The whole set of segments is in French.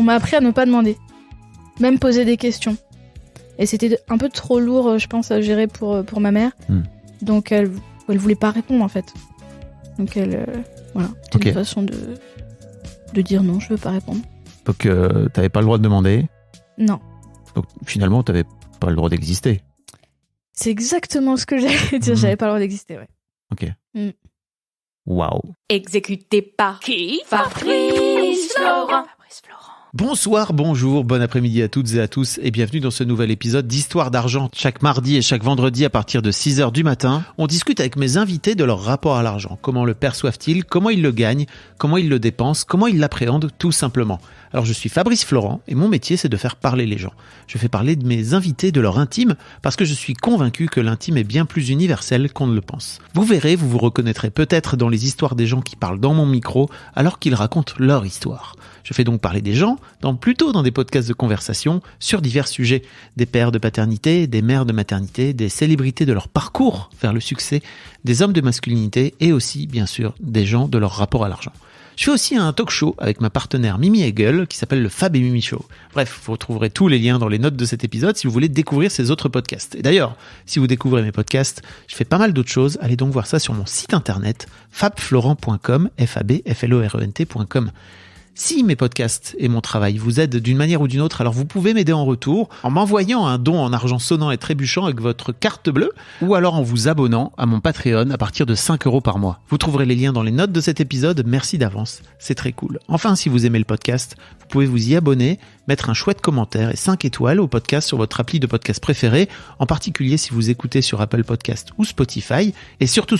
m'a appris à ne pas demander. Même poser des questions. Et c'était un peu trop lourd, je pense, à gérer pour ma mère. Donc elle voulait pas répondre, en fait. Donc voilà. C'était une façon de dire non, je veux pas répondre. Donc t'avais pas le droit de demander. Non. Donc finalement, t'avais pas le droit d'exister. C'est exactement ce que j'allais dire. J'avais pas le droit d'exister, ouais. Ok. Waouh. Exécuté par qui? Fabrice Florent. Bonsoir, bonjour, bon après-midi à toutes et à tous et bienvenue dans ce nouvel épisode d'Histoire d'argent. Chaque mardi et chaque vendredi à partir de 6h du matin, on discute avec mes invités de leur rapport à l'argent. Comment le perçoivent-ils? Comment ils le gagnent? Comment ils le dépensent? Comment ils l'appréhendent tout simplement? Alors je suis Fabrice Florent et mon métier c'est de faire parler les gens. Je fais parler de mes invités de leur intime parce que je suis convaincu que l'intime est bien plus universel qu'on ne le pense. Vous verrez, vous vous reconnaîtrez peut-être dans les histoires des gens qui parlent dans mon micro alors qu'ils racontent leur histoire. Je fais donc parler des gens, plutôt dans des podcasts de conversation sur divers sujets. Des pères de paternité, des mères de maternité, des célébrités de leur parcours vers le succès, des hommes de masculinité et aussi, bien sûr, des gens de leur rapport à l'argent. Je fais aussi un talk show avec ma partenaire Mimi Hegel qui s'appelle le Fab et Mimi Show. Bref, vous retrouverez tous les liens dans les notes de cet épisode si vous voulez découvrir ces autres podcasts. Et d'ailleurs, si vous découvrez mes podcasts, je fais pas mal d'autres choses. Allez donc voir ça sur mon site internet fabflorent.com, fabflorent.com. Si mes podcasts et mon travail vous aident d'une manière ou d'une autre, alors vous pouvez m'aider en retour en m'envoyant un don en argent sonnant et trébuchant avec votre carte bleue ou alors en vous abonnant à mon Patreon à partir de 5€ par mois. Vous trouverez les liens dans les notes de cet épisode. Merci d'avance, c'est très cool. Enfin, si vous aimez le podcast, vous pouvez vous y abonner, mettre un chouette commentaire et 5 étoiles au podcast sur votre appli de podcast préféré, en particulier si vous écoutez sur Apple Podcast ou Spotify. Et surtout,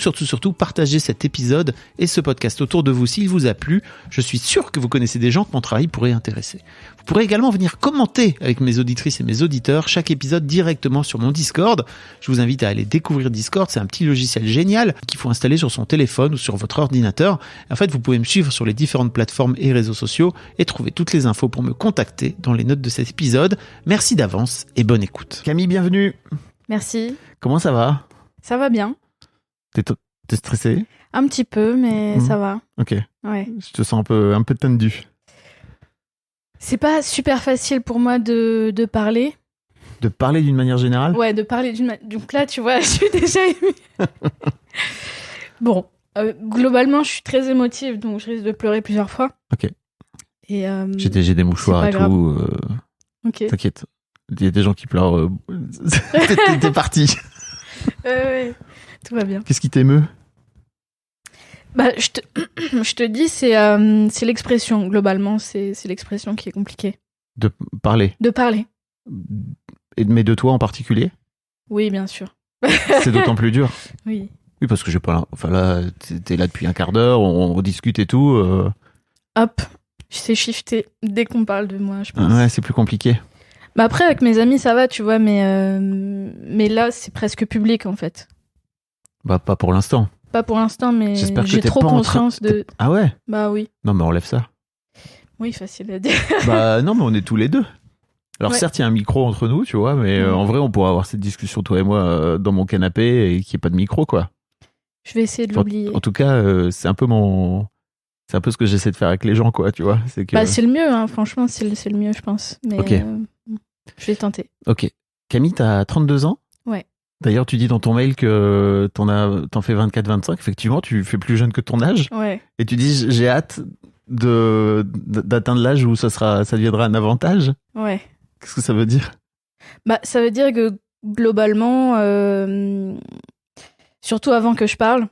partagez cet épisode et ce podcast autour de vous s'il vous a plu. Je suis sûr que vous connaissez des gens que mon travail pourrait intéresser. Vous pourrez également venir commenter avec mes auditrices et mes auditeurs chaque épisode directement sur mon Discord. Je vous invite à aller découvrir Discord, c'est un petit logiciel génial qu'il faut installer sur son téléphone ou sur votre ordinateur. En fait, vous pouvez me suivre sur les différentes plateformes et réseaux sociaux et trouver toutes les infos pour me contacter dans les notes de cet épisode. Merci d'avance et bonne écoute. Camille, bienvenue. Merci. Comment ça va? Ça va bien. T'es stressée? Un petit peu, mais ça va. Ok. Ouais. Je te sens un peu tendu. C'est pas super facile pour moi de parler. De parler d'une manière générale? Ouais, de parler d'une manière... Donc là, tu vois, je suis déjà émue. Bon, globalement, je suis très émotive, donc je risque de pleurer plusieurs fois. Ok. Et j'ai des mouchoirs et tout. Ok. T'inquiète. Il y a des gens qui pleurent. T'es parti. Ouais, tout va bien. Qu'est-ce qui t'émeut? Bah, je te dis, c'est l'expression. Globalement, c'est l'expression qui est compliquée. De parler. De parler. Mais de toi en particulier? Oui, bien sûr. C'est d'autant plus dur. Oui. Oui, parce que j'ai pas. Enfin là, t'es là depuis un quart d'heure, on discute et tout. Hop, je sais shifter dès qu'on parle de moi, je pense. Ouais, c'est plus compliqué. Bah après, avec mes amis, ça va, tu vois, mais là, c'est presque public en fait. Bah pas pour l'instant. Pas pour l'instant, mais j'espère que j'ai trop conscience de... Ah ouais? Bah oui. Non, mais enlève ça. Oui, facile à dire. Bah non, mais on est tous les deux. Alors ouais. Certes, il y a un micro entre nous, tu vois, mais en vrai, on pourrait avoir cette discussion, toi et moi, dans mon canapé et qu'il n'y ait pas de micro, quoi. Je vais essayer de l'oublier. En tout cas, c'est un peu ce que j'essaie de faire avec les gens, quoi, tu vois. C'est que... Bah c'est le mieux, hein. Franchement, c'est le mieux, je pense. Mais ok. Je vais tenter. Ok. Camille, t'as 32 ans? Ouais. D'ailleurs, tu dis dans ton mail que t'en fais 24-25. Effectivement, tu fais plus jeune que ton âge. Ouais. Et tu dis, j'ai hâte d'atteindre l'âge où ça deviendra un avantage. Ouais. Qu'est-ce que ça veut dire? Bah, ça veut dire que globalement, surtout avant que je parle,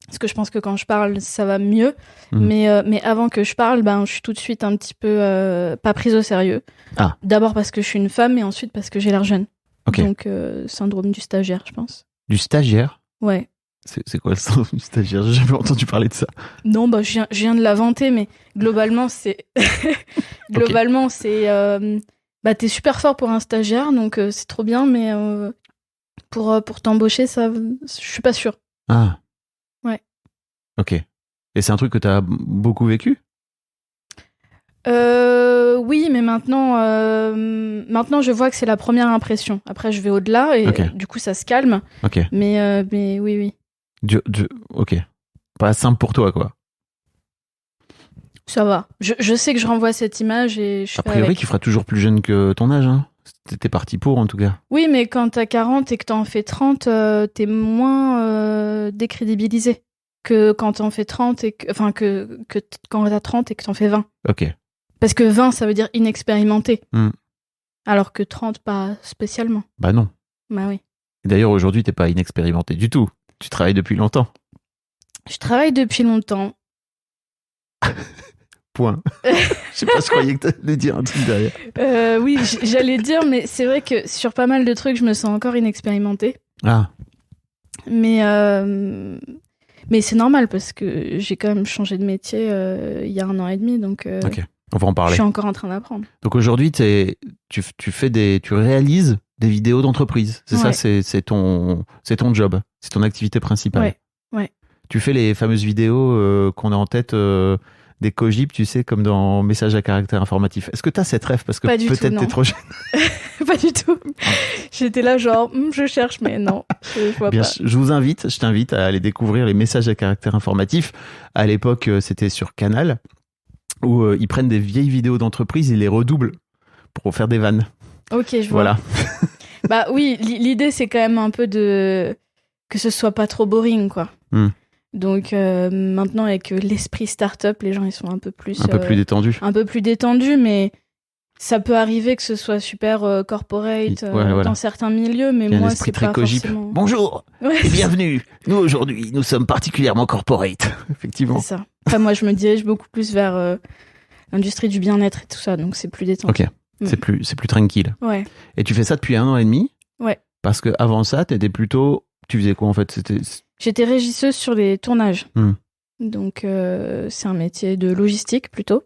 parce que je pense que quand je parle, ça va mieux. Mais avant que je parle, je suis tout de suite un petit peu pas prise au sérieux. Ah. D'abord parce que je suis une femme et ensuite parce que j'ai l'air jeune. Okay. Donc, syndrome du stagiaire, je pense. Du stagiaire? Ouais. C'est quoi le syndrome du stagiaire? J'ai jamais entendu parler de ça. Non, je viens de l'inventer, mais globalement, c'est... globalement, c'est... t'es super fort pour un stagiaire, donc c'est trop bien, mais pour t'embaucher, ça, je suis pas sûre. Ah. Ouais. Ok. Et c'est un truc que t'as beaucoup vécu? Oui, mais maintenant, je vois que c'est la première impression. Après, je vais au-delà et du coup, ça se calme. Ok. Mais oui. Ok. Pas simple pour toi, quoi. Ça va. Je sais que je renvoie cette image et je fais A priori, avec. tu feras toujours plus jeune que ton âge. Hein. T'es parti pour, en tout cas. Oui, mais quand t'as 40 et que t'en fais 30, t'es moins décrédibilisé que quand t'en fais 30 et que quand t'as 30 et que t'en fais 20. Ok. Parce que 20, ça veut dire inexpérimenté. Hmm. Alors que 30, pas spécialement. Bah non. Bah oui. Et d'ailleurs, aujourd'hui, t'es pas inexpérimenté du tout. Tu travailles depuis longtemps. Je travaille depuis longtemps. Point. Je sais pas, je croyais que t'allais dire un truc derrière. Oui, j'allais dire, mais c'est vrai que sur pas mal de trucs, je me sens encore inexpérimentée. Ah, Mais c'est normal parce que j'ai quand même changé de métier il y a 1 an et demi, donc ok. On va en je parler. suis encore en train d'apprendre. Donc aujourd'hui, tu réalises des vidéos d'entreprise. C'est ça, Ouais. c'est ton job. C'est ton activité principale. Ouais. Tu fais les fameuses vidéos qu'on a en tête des cogip, tu sais, comme dans Message à caractère informatif. Est-ce que tu as cette rêve? Parce que Pas du tout, peut-être non. t'es trop jeune. Pas du tout. J'étais là genre, je cherche, mais non, je vois Bien, pas. je t'invite à aller découvrir les messages à caractère informatif. À l'époque, c'était sur Canal, où ils prennent des vieilles vidéos d'entreprise et les redoublent pour faire des vannes. Ok, je vois. Voilà. Bah oui, l'idée c'est quand même un peu que ce soit pas trop boring, quoi. Donc maintenant avec l'esprit start-up, les gens ils sont un peu plus détendu. un peu plus détendus, mais ça peut arriver que ce soit super corporate voilà. dans certains milieux, mais Il y a un moi esprit c'est très pas cogip. forcément. Bonjour Ouais, et bienvenue. Nous aujourd'hui, nous sommes particulièrement corporate. Effectivement. c'est ça. Après moi je me dirige beaucoup plus vers l'industrie du bien-être et tout ça, donc c'est plus détendu. Ok. C'est plus tranquille. Ouais. Et tu fais ça depuis 1 an et demi? Ouais. Parce que avant ça, tu faisais quoi en fait? J'étais régisseuse sur les tournages. Hmm. Donc, c'est un métier de logistique plutôt.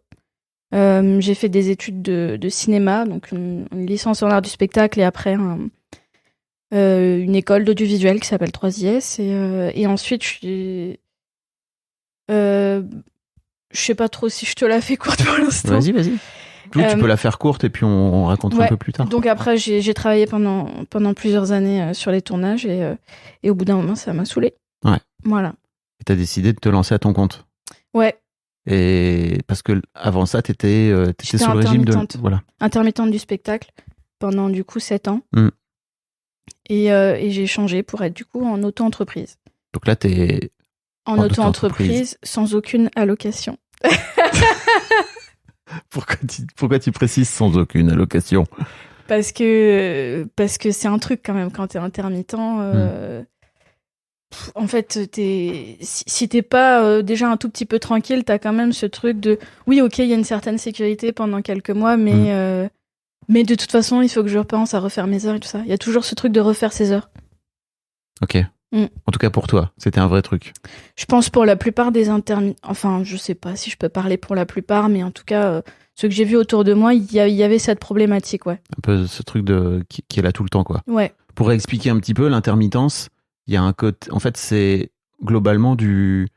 J'ai fait des études de cinéma, donc une licence en art du spectacle et après une école d'audiovisuel qui s'appelle 3IS. Et ensuite, je sais pas trop si je te la fais courte pour l'instant. Vas-y. Tu peux la faire courte et puis on racontera un peu plus tard. Donc après, j'ai travaillé pendant plusieurs années sur les tournages et au bout d'un moment, ça m'a saoulée. Ouais. Voilà. Et t'as décidé de te lancer à ton compte. Ouais. Et parce que avant ça, t'étais J'étais sous le régime de... intermittente. Voilà. Intermittente du spectacle pendant du coup 7 ans. Et j'ai changé pour être du coup en auto-entreprise. Donc là, t'es... En auto-entreprise sans aucune allocation. Pourquoi tu précises sans aucune allocation? Parce que c'est un truc quand même quand t'es intermittent. En fait, si t'es pas déjà un tout petit peu tranquille, t'as quand même ce truc de oui, ok, il y a une certaine sécurité pendant quelques mois, mais de toute façon, il faut que je repense à refaire mes heures et tout ça. Il y a toujours ce truc de refaire ses heures. Ok. En tout cas pour toi, c'était un vrai truc. Je pense pour la plupart des intermittents, enfin, je sais pas si je peux parler pour la plupart, mais en tout cas, ceux que j'ai vus autour de moi, il y avait cette problématique, ouais. Un peu ce truc qui est là tout le temps, quoi. Ouais. Pour expliquer un petit peu l'intermittence, il y a un côté... En fait, c'est globalement du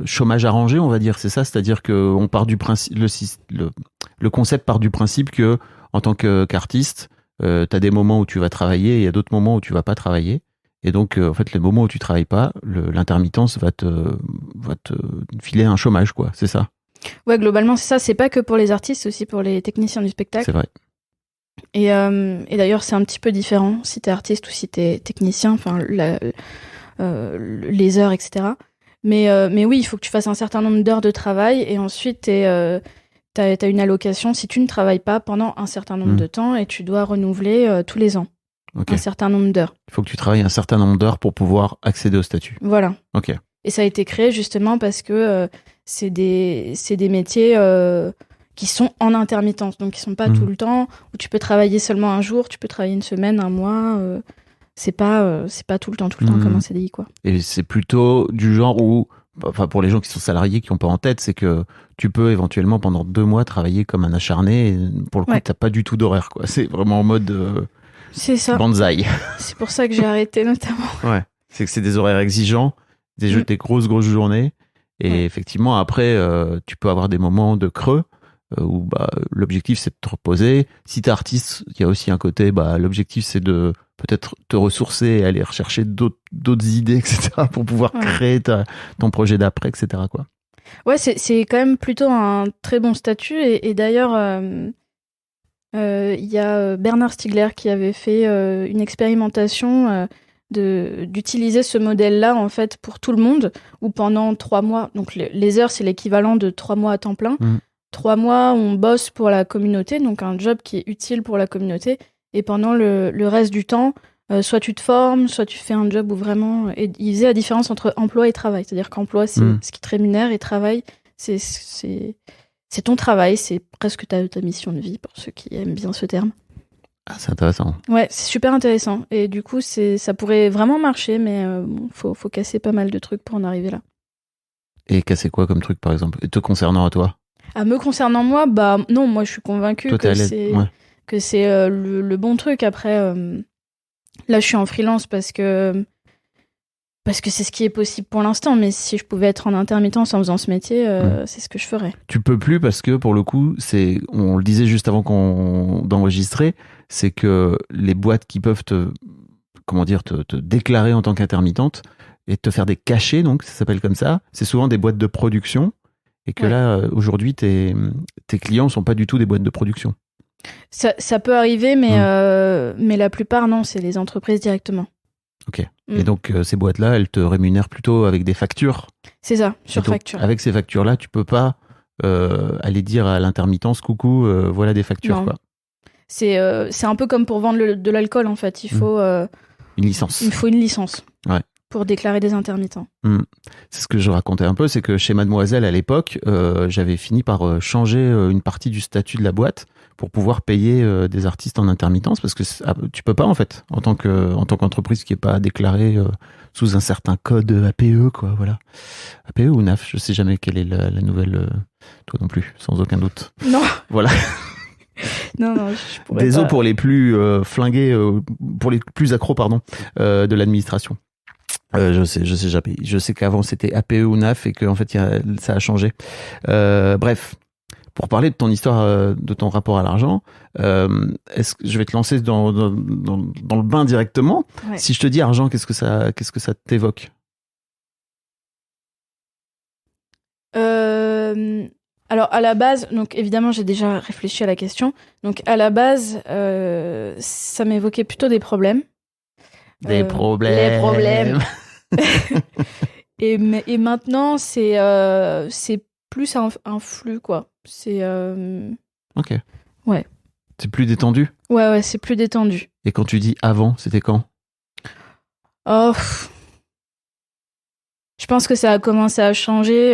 chômage arrangé, on va dire. C'est ça, c'est-à-dire qu'on part du principe... Le concept part du principe que, en tant qu'artiste, t'as des moments où tu vas travailler et il y a d'autres moments où tu vas pas travailler. Et donc, en fait, les moments où tu travailles pas, l'intermittence va te filer un chômage, quoi. C'est ça? Ouais, globalement, c'est ça. C'est pas que pour les artistes, c'est aussi pour les techniciens du spectacle. C'est vrai. Et d'ailleurs, c'est un petit peu différent si t'es artiste ou si t'es technicien, enfin, les heures, etc. Mais oui, il faut que tu fasses un certain nombre d'heures de travail et ensuite t'as une allocation si tu ne travailles pas pendant un certain nombre de temps et tu dois renouveler tous les ans un certain nombre d'heures. Il faut que tu travailles un certain nombre d'heures pour pouvoir accéder au statut. Voilà. Ok. Et ça a été créé justement parce que c'est des métiers qui sont en intermittence, donc qui sont pas tout le temps, où tu peux travailler seulement un jour, tu peux travailler une semaine, un mois, c'est pas tout le temps comme un CDI, quoi. Et c'est plutôt du genre où, enfin pour les gens qui sont salariés, qui n'ont pas en tête, c'est que tu peux éventuellement pendant 2 mois travailler comme un acharné, et pour le coup t'as pas du tout d'horaire, quoi. C'est vraiment en mode c'est ça. banzai. C'est pour ça que j'ai arrêté notamment. Ouais, c'est que c'est des horaires exigeants, des grosses journées, et effectivement après tu peux avoir des moments de creux, où l'objectif c'est de te reposer. Si t'es artiste, il y a aussi un côté, l'objectif c'est de peut-être te ressourcer et aller rechercher d'autres idées, etc., pour pouvoir créer ton projet d'après, etc., quoi. Ouais, c'est quand même plutôt un très bon statut. Et d'ailleurs, il y a Bernard Stiegler qui avait fait une expérimentation d'utiliser ce modèle-là en fait pour tout le monde, où pendant 3 mois, donc les heures c'est l'équivalent de 3 mois à temps plein. 3 mois, on bosse pour la communauté, donc un job qui est utile pour la communauté. Et pendant le reste du temps, soit tu te formes, soit tu fais un job où vraiment... Et il faisait la différence entre emploi et travail. C'est-à-dire qu'emploi, c'est ce qui te rémunère, et travail, c'est ton travail, c'est presque ta mission de vie, pour ceux qui aiment bien ce terme. Ah, c'est intéressant. Ouais, c'est super intéressant. Et du coup, ça pourrait vraiment marcher, mais faut casser pas mal de trucs pour en arriver là. Et casser quoi comme truc, par exemple? Et te concernant à toi? Me concernant moi, bah non, moi je suis convaincue toi, que c'est le bon truc. Après, là je suis en freelance parce que c'est ce qui est possible pour l'instant, mais si je pouvais être en intermittence en faisant ce métier, c'est ce que je ferais. Tu peux plus parce que pour le coup, on le disait juste avant d'enregistrer, c'est que les boîtes qui peuvent te déclarer en tant qu'intermittente et te faire des cachets, donc ça s'appelle comme ça, c'est souvent des boîtes de production, et que là, aujourd'hui, tes clients sont pas du tout des boîtes de production. Ça peut arriver, mais la plupart, non, c'est les entreprises directement. Ok. Et donc, ces boîtes-là, elles te rémunèrent plutôt avec des factures. C'est ça, sur facture. Avec ces factures-là, tu peux pas aller dire à l'intermittence, coucou, voilà des factures, non. quoi. C'est un peu comme pour vendre de l'alcool, en fait. Il faut... une licence. Il faut une licence. Ouais. Pour déclarer des intermittents. C'est ce que je racontais un peu, c'est que chez Mademoiselle, à l'époque, j'avais fini par changer une partie du statut de la boîte pour pouvoir payer des artistes en intermittence, parce que tu peux pas, en fait, en tant qu'entreprise qui est pas déclarée sous un certain code APE, quoi, voilà. APE ou NAF, je sais jamais quelle est la nouvelle, toi non plus, sans aucun doute. Non. Voilà. non, je pourrais Désolé pas. pour les plus flingués, pour les plus accros, pardon, de l'administration. Je sais jamais. Je sais qu'avant c'était APE ou NAF et qu'en fait ça a changé. Bref, pour parler de ton histoire, de ton rapport à l'argent, est-ce que je vais te lancer dans le bain directement. Ouais. Si je te dis argent, qu'est-ce que ça t'évoque? Alors à la base, donc évidemment j'ai déjà réfléchi à la question. Donc à la base, ça m'évoquait plutôt des problèmes. Les problèmes. Les problèmes. et maintenant c'est plus un flux, quoi. C'est Ok. Ouais. C'est plus détendu? Ouais, c'est plus détendu. Et quand tu dis avant, c'était quand? Oh. Je pense que ça a commencé à changer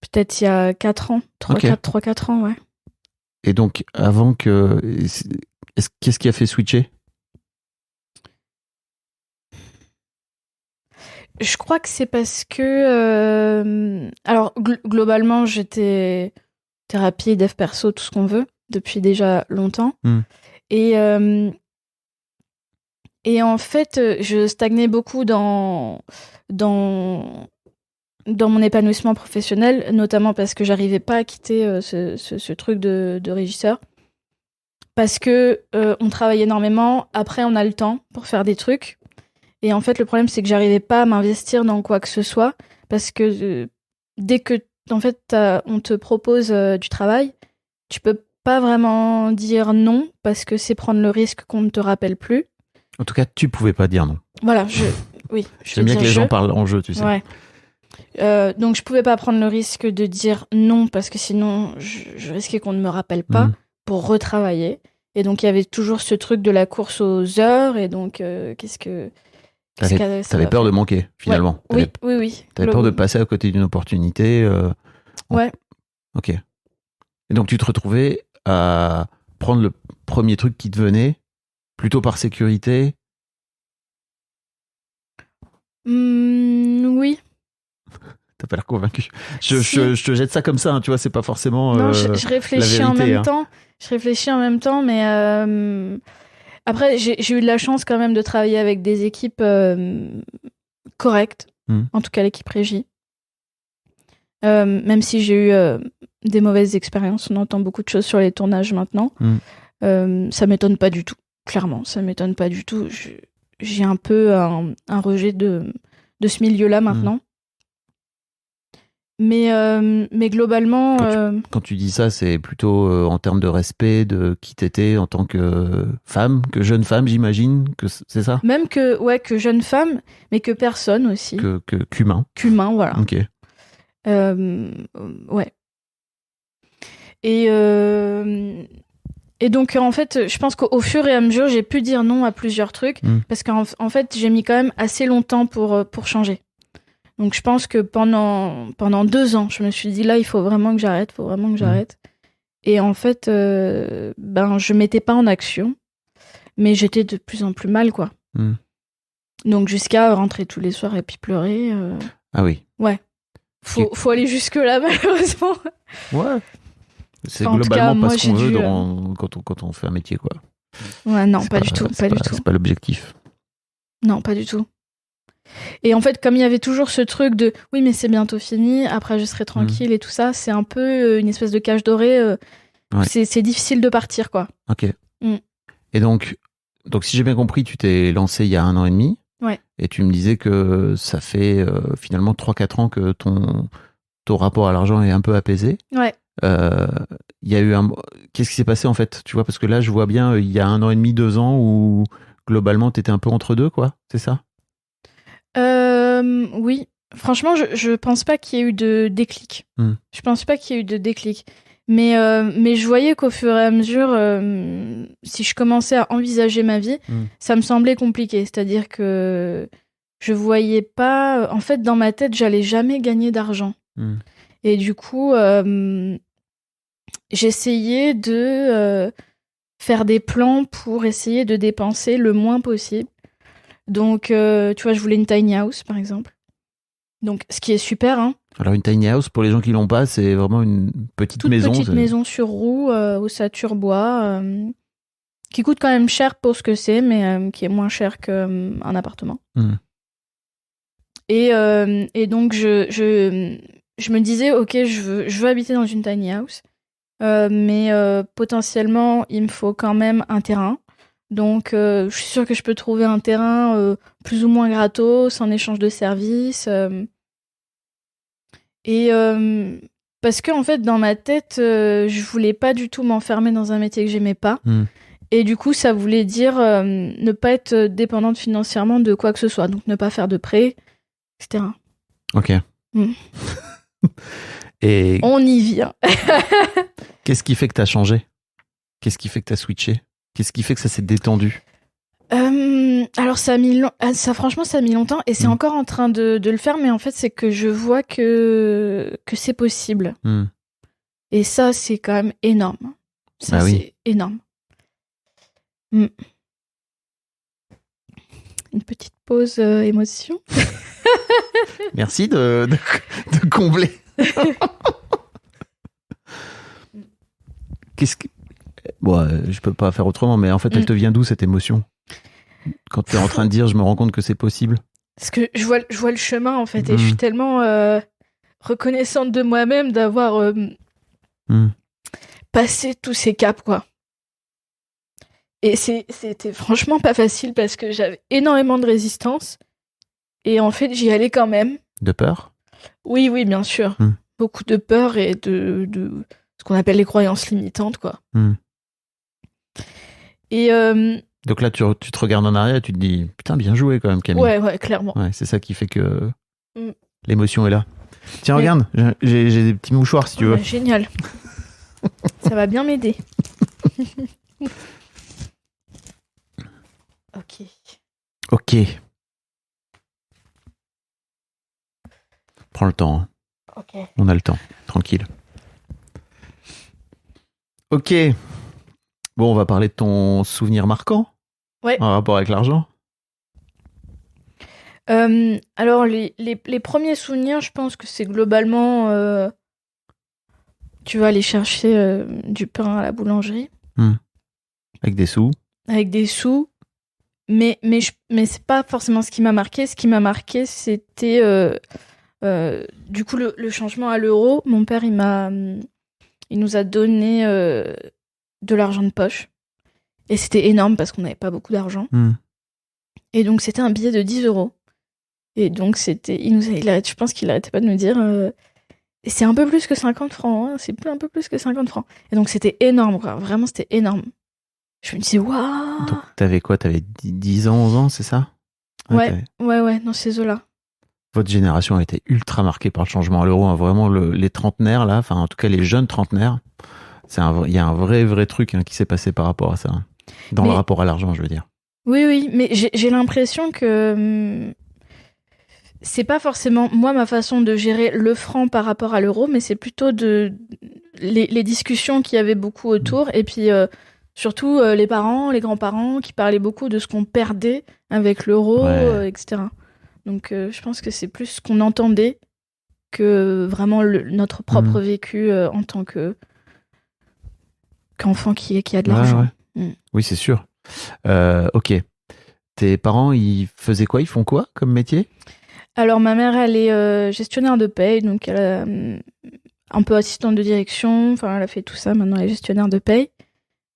peut-être il y a 4 ans. 3-4 ans, ouais. Et donc, avant que... Qu'est-ce qui a fait switcher? Je crois que c'est parce que... alors, globalement, j'étais thérapie, dev perso, tout ce qu'on veut, depuis déjà longtemps. Et en fait, je stagnais beaucoup dans mon épanouissement professionnel, notamment parce que j'arrivais pas à quitter ce truc de régisseur. Parce que on travaille énormément, après on a le temps pour faire des trucs. Et en fait, le problème, c'est que j'arrivais pas à m'investir dans quoi que ce soit, parce que dès que en fait, on te propose du travail, tu peux pas vraiment dire non, parce que c'est prendre le risque qu'on ne te rappelle plus. En tout cas, tu pouvais pas dire non. Voilà, oui. J'aime bien que les gens parlent en jeu, tu sais. Ouais. Donc je pouvais pas prendre le risque de dire non, parce que sinon je risquais qu'on ne me rappelle pas pour retravailler. Et donc il y avait toujours ce truc de la course aux heures, et donc t'avais peur de manquer, finalement. Ouais. Oui. T'avais peur de passer à côté d'une opportunité. Ouais. Ok. Et donc tu te retrouvais à prendre le premier truc qui te venait, plutôt par sécurité? Oui. T'as pas l'air convaincu. Je te jette ça comme ça, hein, tu vois, c'est pas forcément non, je réfléchis la vérité, en même temps. Je réfléchis en même temps, mais après, j'ai eu de la chance quand même de travailler avec des équipes correctes, en tout cas l'équipe régie. Même si j'ai eu des mauvaises expériences, on entend beaucoup de choses sur les tournages maintenant. Ça m'étonne pas du tout, clairement, ça m'étonne pas du tout. J'ai un peu un rejet de ce milieu-là maintenant. Mais globalement... Quand tu dis ça, c'est plutôt en termes de respect de qui t'étais en tant que femme, que jeune femme, j'imagine, que c'est ça? Même que jeune femme, mais que personne aussi. Qu'humain. Qu'humain, voilà. Ok. Ouais. Et donc, en fait, je pense qu'au fur et à mesure, j'ai pu dire non à plusieurs trucs, parce qu'en fait, j'ai mis quand même assez longtemps pour changer. Donc, je pense que pendant 2 ans, je me suis dit, là, il faut vraiment que j'arrête, Et en fait, je mettais pas en action, mais j'étais de plus en plus mal, quoi. Donc, jusqu'à rentrer tous les soirs et puis pleurer. Ah oui. Ouais. Faut aller jusque-là, malheureusement. Ouais. C'est enfin, globalement cas, pas ce qu'on veut quand on fait un métier, quoi. Ouais, non, pas du tout. C'est pas l'objectif. Non, pas du tout. Et en fait, comme il y avait toujours ce truc de oui, mais c'est bientôt fini, après je serai tranquille et tout ça, c'est un peu une espèce de cage dorée. Ouais. C'est difficile de partir, quoi. Ok. Et donc, si j'ai bien compris, tu t'es lancé il y a 1 an et demi. Ouais. Et tu me disais que ça fait finalement 3-4 ans que ton rapport à l'argent est un peu apaisé. Ouais. Il y a eu Qu'est-ce qui s'est passé en fait? Tu vois, parce que là, je vois bien, il y a 1 an et demi, 2 ans où globalement, t'étais un peu entre deux, quoi. C'est ça? Oui. Franchement, je pense pas qu'il y ait eu de déclic. Je pense pas qu'il y ait eu de déclic. Mais je voyais qu'au fur et à mesure, si je commençais à envisager ma vie, ça me semblait compliqué. C'est-à-dire que je voyais pas... En fait, dans ma tête, j'allais jamais gagner d'argent. Et du coup, j'essayais de faire des plans pour essayer de dépenser le moins possible. Donc, tu vois, je voulais une tiny house, par exemple. Donc, ce qui est super, hein. Alors, une tiny house, pour les gens qui l'ont pas, c'est vraiment une petite maison. Petite maison sur roue, ossature bois, qui coûte quand même cher pour ce que c'est, mais qui est moins cher qu'un appartement. Et donc, je me disais, ok, je veux habiter dans une tiny house, mais potentiellement, il me faut quand même un terrain. Donc, je suis sûre que je peux trouver un terrain plus ou moins gratos, en échange de services. Parce que, en fait, dans ma tête, je voulais pas du tout m'enfermer dans un métier que j'aimais pas. Et du coup, ça voulait dire ne pas être dépendante financièrement de quoi que ce soit. Donc, ne pas faire de prêts, etc. Ok. Et on y vient. Qu'est-ce qui fait que t'as changé? Qu'est-ce qui fait que t'as switché? Qu'est-ce qui fait que ça s'est détendu? Alors ça a mis franchement ça a mis longtemps et c'est encore en train de le faire, mais en fait c'est que je vois que c'est possible. Et ça c'est quand même énorme. Ça c'est énorme. Une petite pause émotion. Merci de combler. Qu'est-ce que... Bon, je peux pas faire autrement, mais en fait, elle te vient d'où cette émotion? Quand tu es en train de dire, je me rends compte que c'est possible. Parce que je vois le chemin, en fait, et je suis tellement reconnaissante de moi-même d'avoir passé tous ces caps, quoi. Et c'était franchement pas facile parce que j'avais énormément de résistance. Et en fait, j'y allais quand même. De peur? Oui, bien sûr. Beaucoup de peur et de ce qu'on appelle les croyances limitantes, quoi. Et donc là, tu te regardes en arrière et tu te dis putain, bien joué quand même, Camille. Ouais, clairement. Ouais, c'est ça qui fait que l'émotion est là. Tiens, regarde, j'ai des petits mouchoirs si tu veux. Génial. Ça va bien m'aider. Ok. Prends le temps. Hein. Ok. On a le temps. Tranquille. Ok. Bon, on va parler de ton souvenir marquant. Ouais. En rapport avec l'argent. Alors, les premiers souvenirs, je pense que c'est globalement... tu vas aller chercher du pain à la boulangerie. Avec des sous. Mais c'est pas forcément ce qui m'a marqué. Ce qui m'a marqué, c'était du coup le changement à l'euro. Mon père, il nous a donné de l'argent de poche. Et c'était énorme parce qu'on n'avait pas beaucoup d'argent. Et donc, c'était un billet de 10 €. Et donc, c'était... je pense qu'il arrêtait pas de nous dire c'est un peu plus que 50 francs, hein. C'est un peu plus que 50 francs. Et donc c'était énorme, quoi. Vraiment, c'était énorme. Je me disais, waouh! Donc t'avais quoi? T'avais 10 ans, 11 ans, c'est ça? Ouais, dans ces eaux-là. Votre génération a été ultra marquée par le changement à l'euro, hein. Vraiment, les trentenaires, là, enfin, en tout cas, les jeunes trentenaires, il y a un vrai truc, hein, qui s'est passé par rapport à ça. Hein. Dans le rapport à l'argent, je veux dire. Oui, mais j'ai l'impression que c'est pas forcément, moi, ma façon de gérer le franc par rapport à l'euro, mais c'est plutôt les discussions qu'il y avait beaucoup autour, et puis surtout les parents, les grands-parents, qui parlaient beaucoup de ce qu'on perdait avec l'euro, etc. Donc je pense que c'est plus ce qu'on entendait que vraiment notre propre vécu en tant qu'enfant qui a de l'argent. Ouais. Oui, c'est sûr. Ok. Tes parents, ils faisaient quoi? Ils font quoi comme métier? Alors ma mère, elle est gestionnaire de paye, donc elle est un peu assistante de direction, enfin elle a fait tout ça, maintenant elle est gestionnaire de paye.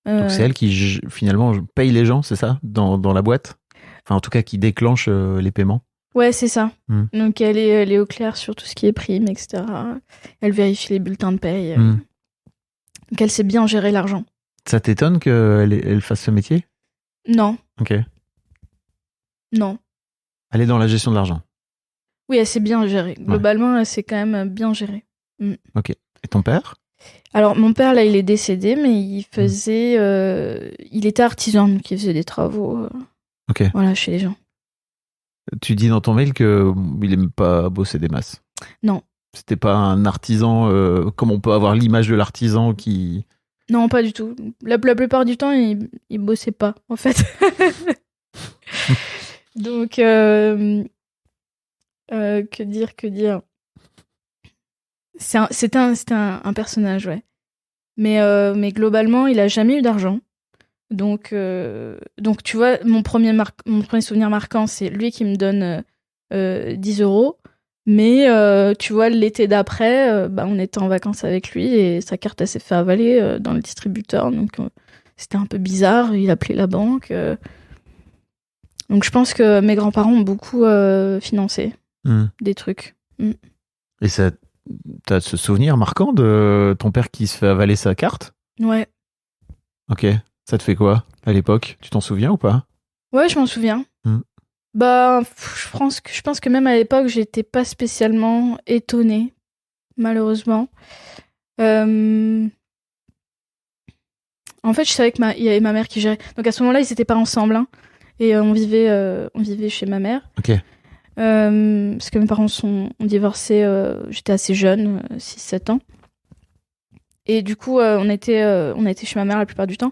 Donc c'est elle qui finalement paye les gens, c'est ça, dans la boîte? Enfin en tout cas qui déclenche les paiements. Ouais, c'est ça. Donc elle est au clair sur tout ce qui est prime, etc. Elle vérifie les bulletins de paye. Donc elle sait bien gérer l'argent. Ça t'étonne qu'elle fasse ce métier? Non. Ok. Non. Elle est dans la gestion de l'argent? Oui, elle sait bien gérer. Globalement, elle sait quand même bien gérer. Ok. Et ton père? Alors mon père, là, il est décédé, mais il faisait... il était artisan, donc il faisait des travaux voilà, chez les gens. Tu dis dans ton mail qu'il n'aime pas bosser des masses. Non. C'était pas un artisan comme on peut avoir l'image de l'artisan qui... Non, pas du tout. La plupart du temps, il bossait pas, en fait. Donc, que dire C'était un personnage, ouais. Mais globalement, il a jamais eu d'argent. Donc tu vois, mon premier souvenir marquant, c'est lui qui me donne 10 euros. Mais tu vois, l'été d'après, on était en vacances avec lui et sa carte, elle s'est fait avaler dans le distributeur. Donc c'était un peu bizarre. Il appelait la banque. Donc je pense que mes grands-parents ont beaucoup financé des trucs. Et ça, t'as ce souvenir marquant de ton père qui se fait avaler sa carte? Ouais. Ok. Ça te fait quoi à l'époque? Tu t'en souviens ou pas? Ouais, je m'en souviens. Bah, je pense que même à l'époque, j'étais pas spécialement étonnée, malheureusement. En fait, je savais qu'il y avait ma mère qui gérait. Donc à ce moment-là, ils étaient pas ensemble, hein, et on vivait chez ma mère. Ok. Parce que mes parents ont divorcé, j'étais assez jeune, 6-7 ans. Et du coup, on était chez ma mère la plupart du temps.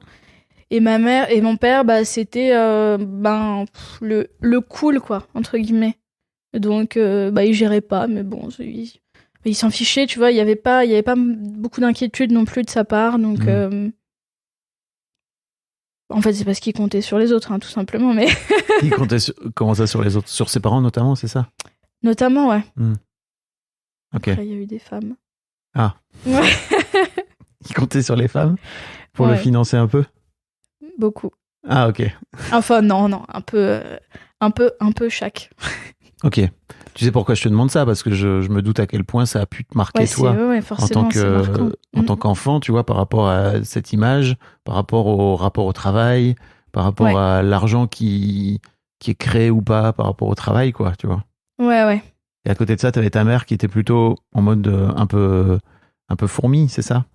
Et ma mère et mon père, c'était le cool, quoi, entre guillemets. Donc, ils géraient pas, mais bon, ils s'en fichaient, tu vois. Il y avait pas beaucoup d'inquiétude non plus de sa part. Donc, en fait, c'est parce qu'il comptait sur les autres, hein, tout simplement. Mais il comptait comment ça, sur les autres? Sur ses parents, notamment, c'est ça? Notamment, ouais. Ok. Après, il y a eu des femmes. Ah. Ouais. Il comptait sur les femmes pour le financer un peu? Beaucoup. Ah, ok. Enfin, non, un peu chaque. Ok. Tu sais pourquoi je te demande ça? Parce que je me doute à quel point ça a pu te marquer, toi, forcément, en tant qu'enfant, tu vois, par rapport à cette image, par rapport au travail, par rapport à l'argent qui est créé ou pas par rapport au travail, quoi, tu vois. Ouais. Et à côté de ça, t'avais ta mère qui était plutôt en mode un peu fourmi, c'est ça?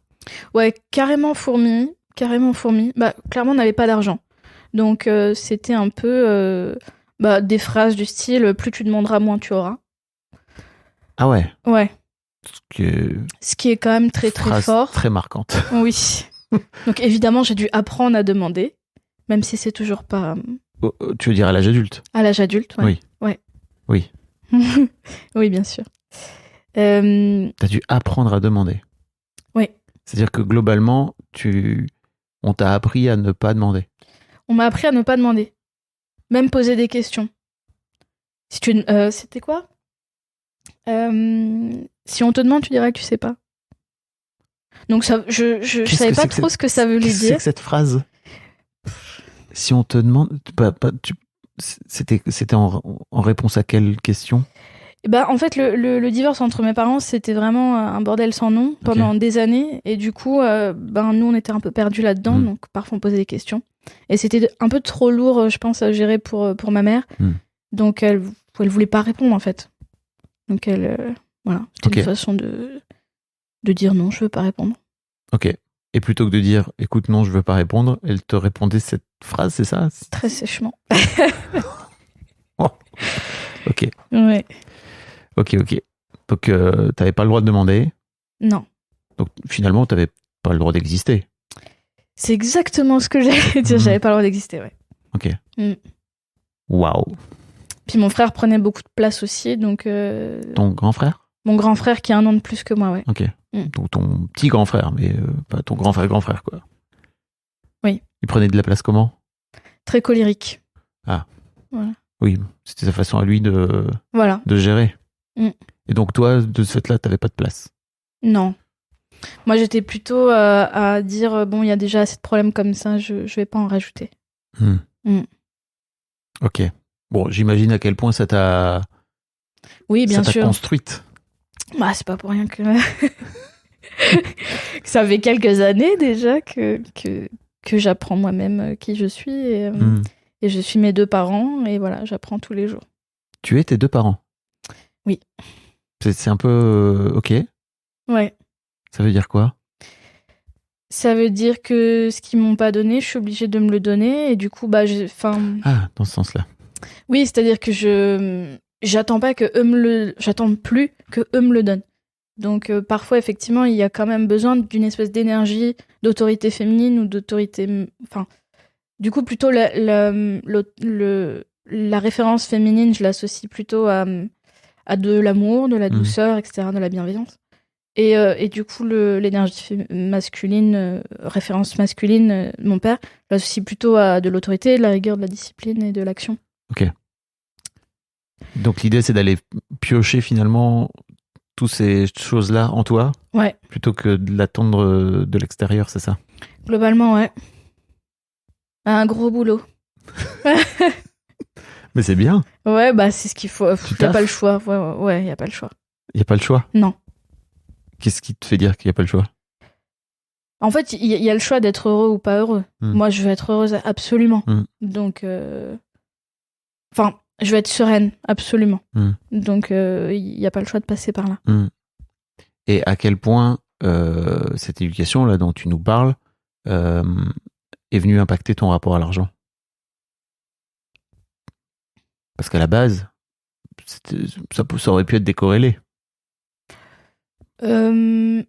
Ouais, carrément fourmi. Bah, clairement, on n'avait pas d'argent. Donc, c'était un peu des phrases du style « plus tu demanderas, moins tu auras ». Ah ouais? Ouais. Ce qui est quand même très, très fort. Très marquante. Oui. Donc, évidemment, j'ai dû apprendre à demander, même si c'est toujours pas... Tu veux dire à l'âge adulte? À l'âge adulte, ouais. Oui. Ouais. Oui. Oui, bien sûr. T'as dû apprendre à demander. Oui. C'est-à-dire que globalement, on t'a appris à ne pas demander. On m'a appris à ne pas demander. Même poser des questions. C'était quoi? Si on te demande, tu dirais que tu sais pas. Donc ça, je savais pas trop ce que ça voulait dire. C'est que cette phrase? Si on te demande... C'était en réponse à quelle question? En fait, le divorce entre mes parents, c'était vraiment un bordel sans nom pendant des années. Et du coup, nous, on était un peu perdus là-dedans. Donc, parfois, on posait des questions. Et c'était un peu trop lourd, je pense, à gérer pour ma mère. Donc, elle voulait pas répondre, en fait. Donc, voilà. C'était une façon de dire non, je veux pas répondre. Ok. Et plutôt que de dire, écoute, non, je veux pas répondre, elle te répondait cette phrase, c'est ça? Très sèchement. Oh. Ok. Ouais. Ok. Donc, t'avais pas le droit de demander? Non. Donc, finalement, t'avais pas le droit d'exister? C'est exactement ce que j'allais dire. J'avais pas le droit d'exister, ouais. Ok. Waouh. Puis mon frère prenait beaucoup de place aussi, donc... Ton grand frère? Mon grand frère qui a 1 an de plus que moi, ouais. Ok. Donc ton petit grand frère, mais pas ton grand frère, quoi. Oui. Il prenait de la place comment? Très colérique. Ah. Voilà. Oui, c'était sa façon à lui de gérer. Et donc toi, de ce fait-là, t'avais pas de place? Non. Moi, j'étais plutôt à dire, bon, il y a déjà assez de problèmes comme ça, je vais pas en rajouter. Ok. Bon, j'imagine à quel point ça t'a... Oui, bien sûr. Construite. Bah, c'est pas pour rien que... que ça fait quelques années déjà que j'apprends moi-même qui je suis et je suis mes 2 parents et voilà, j'apprends tous les jours. Tu es tes 2 parents? Oui. C'est un peu... ok. Ouais. Ça veut dire quoi? Ça veut dire que ce qu'ils m'ont pas donné, je suis obligée de me le donner et du coup, Ah, dans ce sens-là. Oui, c'est-à-dire que j'attends plus que eux me le donnent. Donc parfois effectivement, il y a quand même besoin d'une espèce d'énergie, d'autorité féminine ou d'autorité, du coup plutôt la référence féminine, je l'associe plutôt à de l'amour, de la douceur, etc., de la bienveillance. Et du coup l'énergie masculine, référence masculine, mon père, je l'associe plutôt à de l'autorité, de la rigueur, de la discipline et de l'action. Ok. Donc l'idée, c'est d'aller piocher finalement toutes ces choses-là en toi, plutôt que de l'attendre de l'extérieur, c'est ça? Globalement, ouais. Un gros boulot. Mais c'est bien. Ouais, c'est ce qu'il faut. Il n'y a pas le choix. Ouais, il n'y a pas le choix. Il n'y a pas le choix? Non. Qu'est-ce qui te fait dire qu'il n'y a pas le choix? En fait, il y a le choix d'être heureux ou pas heureux. Moi, je veux être heureuse absolument. Donc, je veux être sereine, absolument. Donc, il n'y a pas le choix de passer par là. Et à quel point cette éducation-là dont tu nous parles est venue impacter ton rapport à l'argent? Parce qu'à la base, ça aurait pu être décorrélé. En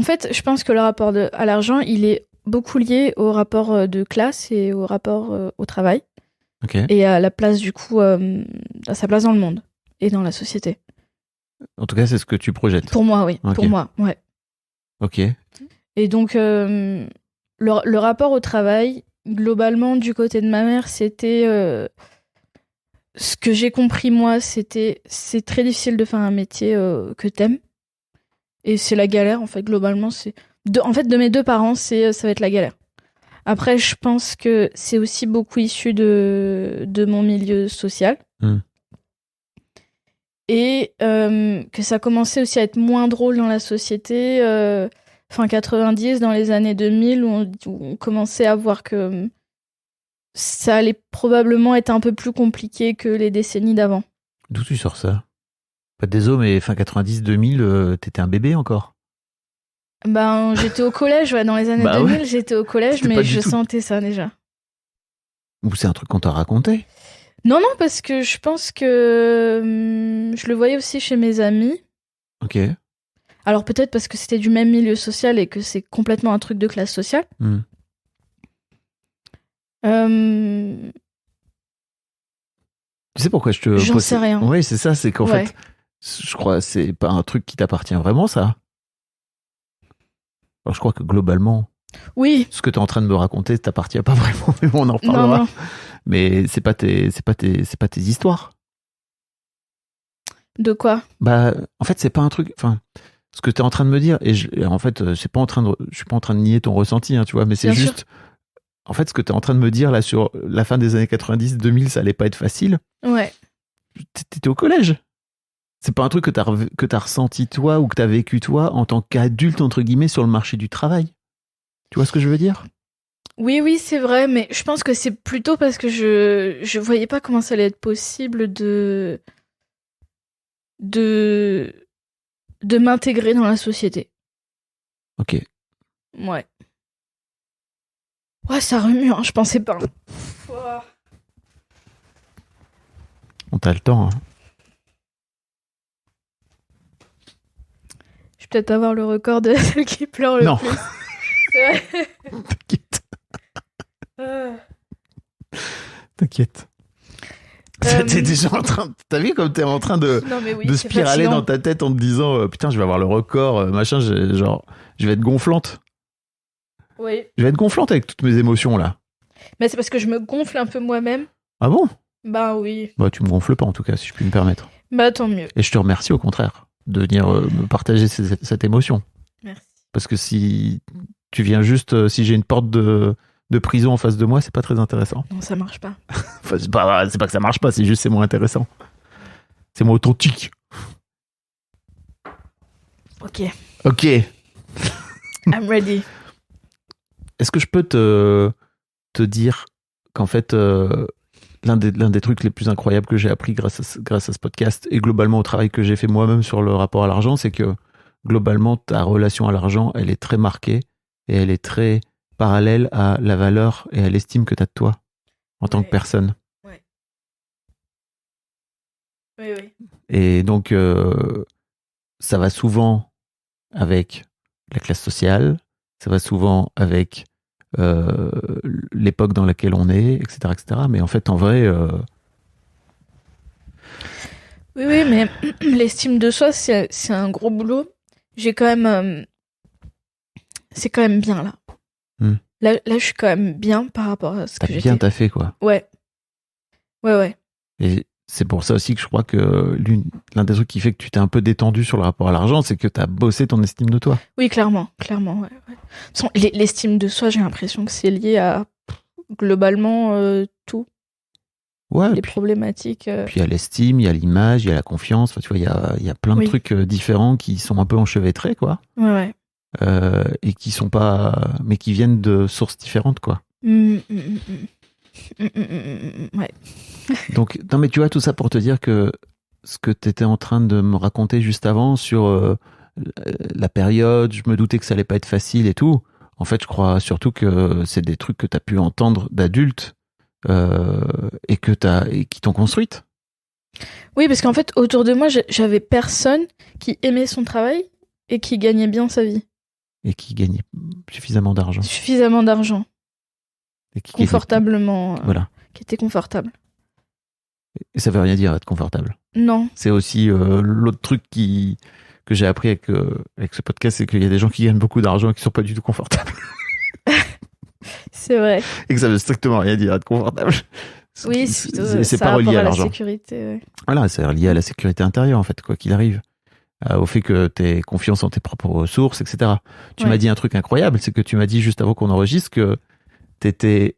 fait, je pense que le rapport à l'argent, il est beaucoup lié au rapport de classe et au rapport au travail. Okay. Et à la place, du coup, à sa place dans le monde et dans la société. En tout cas, c'est ce que tu projettes. Pour moi, oui. Okay. Pour moi, ouais. Ok. Et donc, le rapport au travail, globalement, du côté de ma mère, c'était... ce que j'ai compris, moi, c'est très difficile de faire un métier que t'aimes. Et c'est la galère, en fait, globalement. De mes 2 parents, ça va être la galère. Après, je pense que c'est aussi beaucoup issu de mon milieu social. Et que ça commençait aussi à être moins drôle dans la société, fin 90, dans les années 2000, où on commençait à voir que ça allait probablement être un peu plus compliqué que les décennies d'avant. D'où tu sors ça? Pas désolé, mais fin 90-2000, t'étais un bébé encore? J'étais au collège, dans les années 2000, j'étais au collège, mais je sentais ça déjà. Ou c'est un truc qu'on t'a raconté? Non, parce que je pense que je le voyais aussi chez mes amis. Ok. Alors peut-être parce que c'était du même milieu social et que c'est complètement un truc de classe sociale. Tu sais pourquoi je te... J'en sais rien. Oui, c'est ça, c'est qu'en fait, je crois que c'est pas un truc qui t'appartient vraiment, ça. Alors je crois que globalement, oui, ce que tu es en train de me raconter t'appartient pas vraiment, mais bon, on en reparlera. Non. Mais c'est pas tes histoires. De quoi? En fait, c'est pas un truc. Enfin, ce que tu es en train de me dire, en fait, je suis pas en train de nier ton ressenti, hein, tu vois, mais c'est juste. Sûr. En fait, ce que tu es en train de me dire là sur la fin des années 90, 2000, ça allait pas être facile. Ouais. T'étais au collège. C'est pas un truc que t'as ressenti toi ou que t'as vécu toi en tant qu'adulte, entre guillemets, sur le marché du travail. Tu vois ce que je veux dire? Oui, c'est vrai, mais je pense que c'est plutôt parce que je voyais pas comment ça allait être possible de m'intégrer dans la société. Ok. Ouais. Ouais, ça remue, hein, je pensais pas. On t'a le temps, hein. Je vais peut-être avoir le record de celle qui pleure le Non. plus. C'est vrai. T'inquiète. T'inquiète. T'es déjà en train. T'as vu comme t'es en train de Non, mais oui, de c'est spiraler fatigant. dans ta tête en te disant putain, je vais avoir le record, machin, je vais être gonflante. Oui. Je vais être gonflante avec toutes mes émotions là. Mais c'est parce que je me gonfle un peu moi-même. Ah bon? Bah oui. Bah tu me gonfles pas en tout cas, si je puis me permettre. Bah tant mieux. Et je te remercie au contraire de venir me partager cette émotion. Merci. Parce que si tu viens juste, si j'ai une porte de prison en face de moi, c'est pas très intéressant. Non, ça marche pas. Enfin, c'est pas que ça marche pas, c'est juste c'est moins intéressant. C'est moins authentique. Ok. Ok. I'm ready. Est-ce que je peux te dire qu'en fait, l'un des trucs les plus incroyables que j'ai appris grâce à ce podcast et globalement au travail que j'ai fait moi-même sur le rapport à l'argent, c'est que globalement, ta relation à l'argent, elle est très marquée et elle est très parallèle à la valeur et à l'estime que tu as de toi en tant que personne. Ouais. Oui. Et donc, ça va souvent avec la classe sociale, ça va souvent avec l'époque dans laquelle on est, etc., etc. Mais en fait, en vrai... Oui, mais l'estime de soi, c'est un gros boulot. J'ai quand même... c'est quand même bien, là. Là, je suis quand même bien par rapport à ce que j'étais. T'as bien taffé, quoi. Ouais. Et c'est pour ça aussi que je crois que l'un des trucs qui fait que tu t'es un peu détendu sur le rapport à l'argent, c'est que t'as bossé ton estime de toi. Oui, clairement, ouais. De toute façon, l'estime de soi, j'ai l'impression que c'est lié à globalement tout. Ouais. Les problématiques. Puis il y a l'estime, il y a l'image, il y a la confiance. Enfin, tu vois, il y a plein de trucs différents qui sont un peu enchevêtrés, quoi. Ouais. Et qui sont pas, mais qui viennent de sources différentes, quoi. Ouais. Donc, non, mais tu vois, tout ça pour te dire que ce que tu étais en train de me raconter juste avant sur la période, je me doutais que ça allait pas être facile et tout. En fait, je crois surtout que c'est des trucs que tu as pu entendre d'adultes et qui t'ont construite. Oui, parce qu'en fait, autour de moi, j'avais personne qui aimait son travail et qui gagnait bien sa vie. Et qui gagnait suffisamment d'argent. Suffisamment d'argent. Et qui confortablement. Voilà. Qui était confortable. Et ça veut rien dire être confortable. Non. C'est aussi l'autre truc que j'ai appris avec ce podcast, c'est qu'il y a des gens qui gagnent beaucoup d'argent et qui sont pas du tout confortables. C'est vrai. Et que ça veut strictement rien dire être confortable. Oui, c'est pas relié à l'argent. La sécurité, ouais. Voilà, c'est relié à la sécurité intérieure, en fait, quoi qu'il arrive. Au fait que tu aies confiance en tes propres ressources, etc. Tu m'as dit un truc incroyable, c'est que tu m'as dit juste avant qu'on enregistre que tu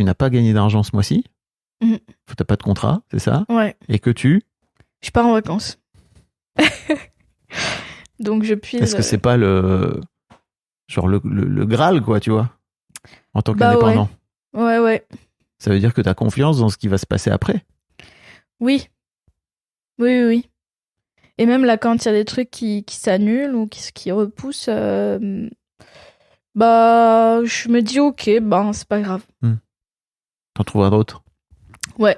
n'as pas gagné d'argent ce mois-ci. T'as pas de contrat, c'est ça? Ouais. Et que je pars en vacances. Donc je puise. Est-ce que c'est pas le Graal, quoi, tu vois, en tant qu'indépendant? Ouais. Ça veut dire que tu as confiance dans ce qui va se passer après? Oui. Et même là, quand il y a des trucs qui s'annulent ou qui repoussent, je me dis ok, c'est pas grave. T'en trouveras d'autres? Ouais.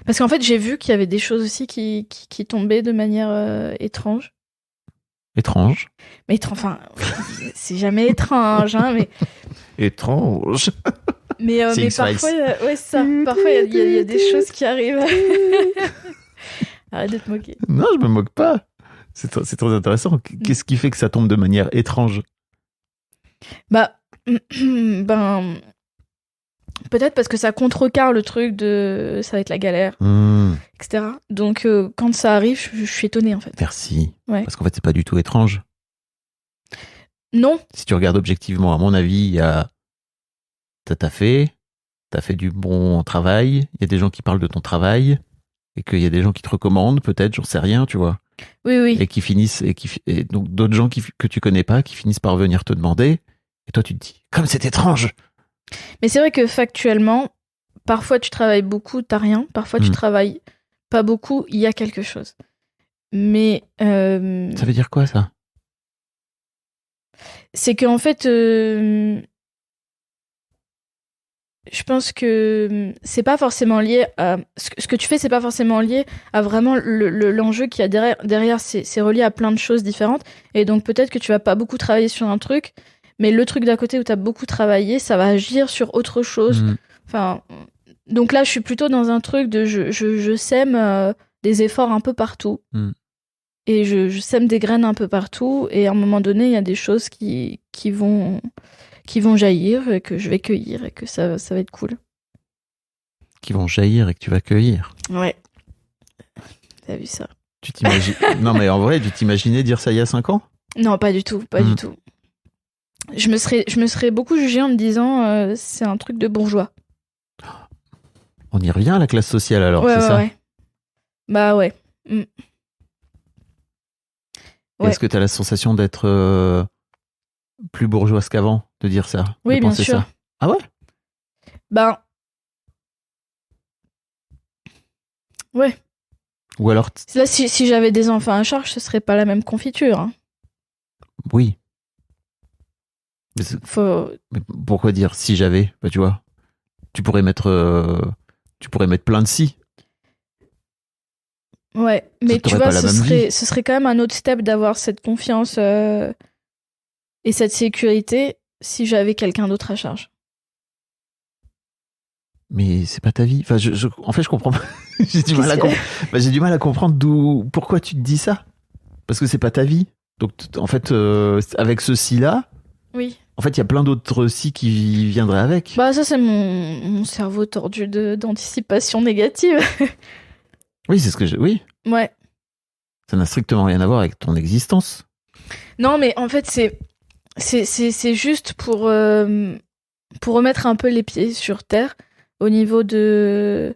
Parce qu'en fait, j'ai vu qu'il y avait des choses aussi qui tombaient de manière étrange. Étrange? Mais enfin, c'est jamais étrange, hein, mais... Étrange. Mais parfois, parfois il y a des choses qui arrivent. Arrête de te moquer. Non, je me moque pas. C'est très intéressant. Qu'est-ce qui fait que ça tombe de manière étrange? Peut-être parce que ça contrecarre le truc de ça va être la galère, etc. Donc quand ça arrive, je suis étonnée en fait. Merci. Ouais. Parce qu'en fait, c'est pas du tout étrange. Non. Si tu regardes objectivement, à mon avis, t'as fait du bon travail. Il y a des gens qui parlent de ton travail. et qu'il y a des gens qui te recommandent, peut-être, j'en sais rien, tu vois. Oui. Et qui finissent, et donc d'autres gens que tu connais pas, qui finissent par venir te demander, et toi tu te dis, comme c'est étrange. Mais c'est vrai que factuellement, parfois tu travailles beaucoup, t'as rien. Parfois tu travailles pas beaucoup, il y a quelque chose. Mais ça veut dire quoi ça? C'est qu'en fait, je pense que c'est pas forcément lié à ce que tu fais, c'est pas forcément lié à vraiment l'enjeu qu'il y a derrière. C'est relié à plein de choses différentes. Et donc peut-être que tu vas pas beaucoup travailler sur un truc, mais le truc d'à côté où tu as beaucoup travaillé, ça va agir sur autre chose. Enfin, donc là, je suis plutôt dans un truc de je sème des efforts un peu partout. Et je sème des graines un peu partout. Et à un moment donné, il y a des choses qui vont jaillir et que je vais cueillir et que ça va être cool. Qui vont jaillir et que tu vas cueillir. Ouais. T'as vu ça? Tu t'imagines... Non, mais en vrai, tu t'imaginais dire ça il y a 5 ans? Non, pas du tout, pas du tout. Je me serais beaucoup jugée en me disant c'est un truc de bourgeois. On y revient à la classe sociale alors, c'est ça? Ouais. Bah ouais. Est-ce que tu as la sensation d'être plus bourgeoise qu'avant, de dire ça? Oui, bien sûr. Ça. Ah ouais? Ben. Ouais. Ou alors. Là, si j'avais des enfants à charge, ce serait pas la même confiture. Hein. Oui. Mais pourquoi dire si j'avais? Bah, tu vois, tu pourrais mettre plein de si. Ouais, mais tu vois, ce serait quand même un autre step d'avoir cette confiance et cette sécurité si j'avais quelqu'un d'autre à charge. Mais c'est pas ta vie. Enfin, en fait, je comprends pas. J'ai du mal à comprendre pourquoi tu te dis ça. Parce que c'est pas ta vie. Donc, en fait, avec ce si-là, oui. En fait, il y a plein d'autres si qui viendraient avec. Bah, ça, c'est mon cerveau tordu d'anticipation négative. Oui, c'est ce que oui. Ouais. Ça n'a strictement rien à voir avec ton existence. Non, mais en fait, c'est juste pour remettre un peu les pieds sur terre au niveau de...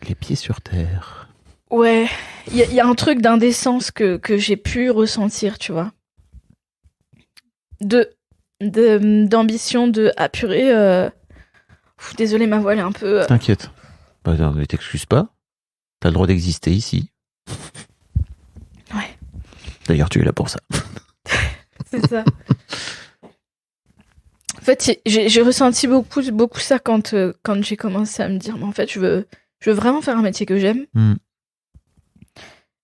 Les pieds sur terre. Ouais. Il y a un truc d'indécence que j'ai pu ressentir, tu vois. D'ambition de apurer. Désolée, ma voix est un peu... T'inquiète. Bah, non, mais t'excuses pas. T'as le droit d'exister ici. Ouais. D'ailleurs, tu es là pour ça. C'est ça. En fait, j'ai ressenti beaucoup ça quand j'ai commencé à me dire, mais en fait, je veux vraiment faire un métier que j'aime.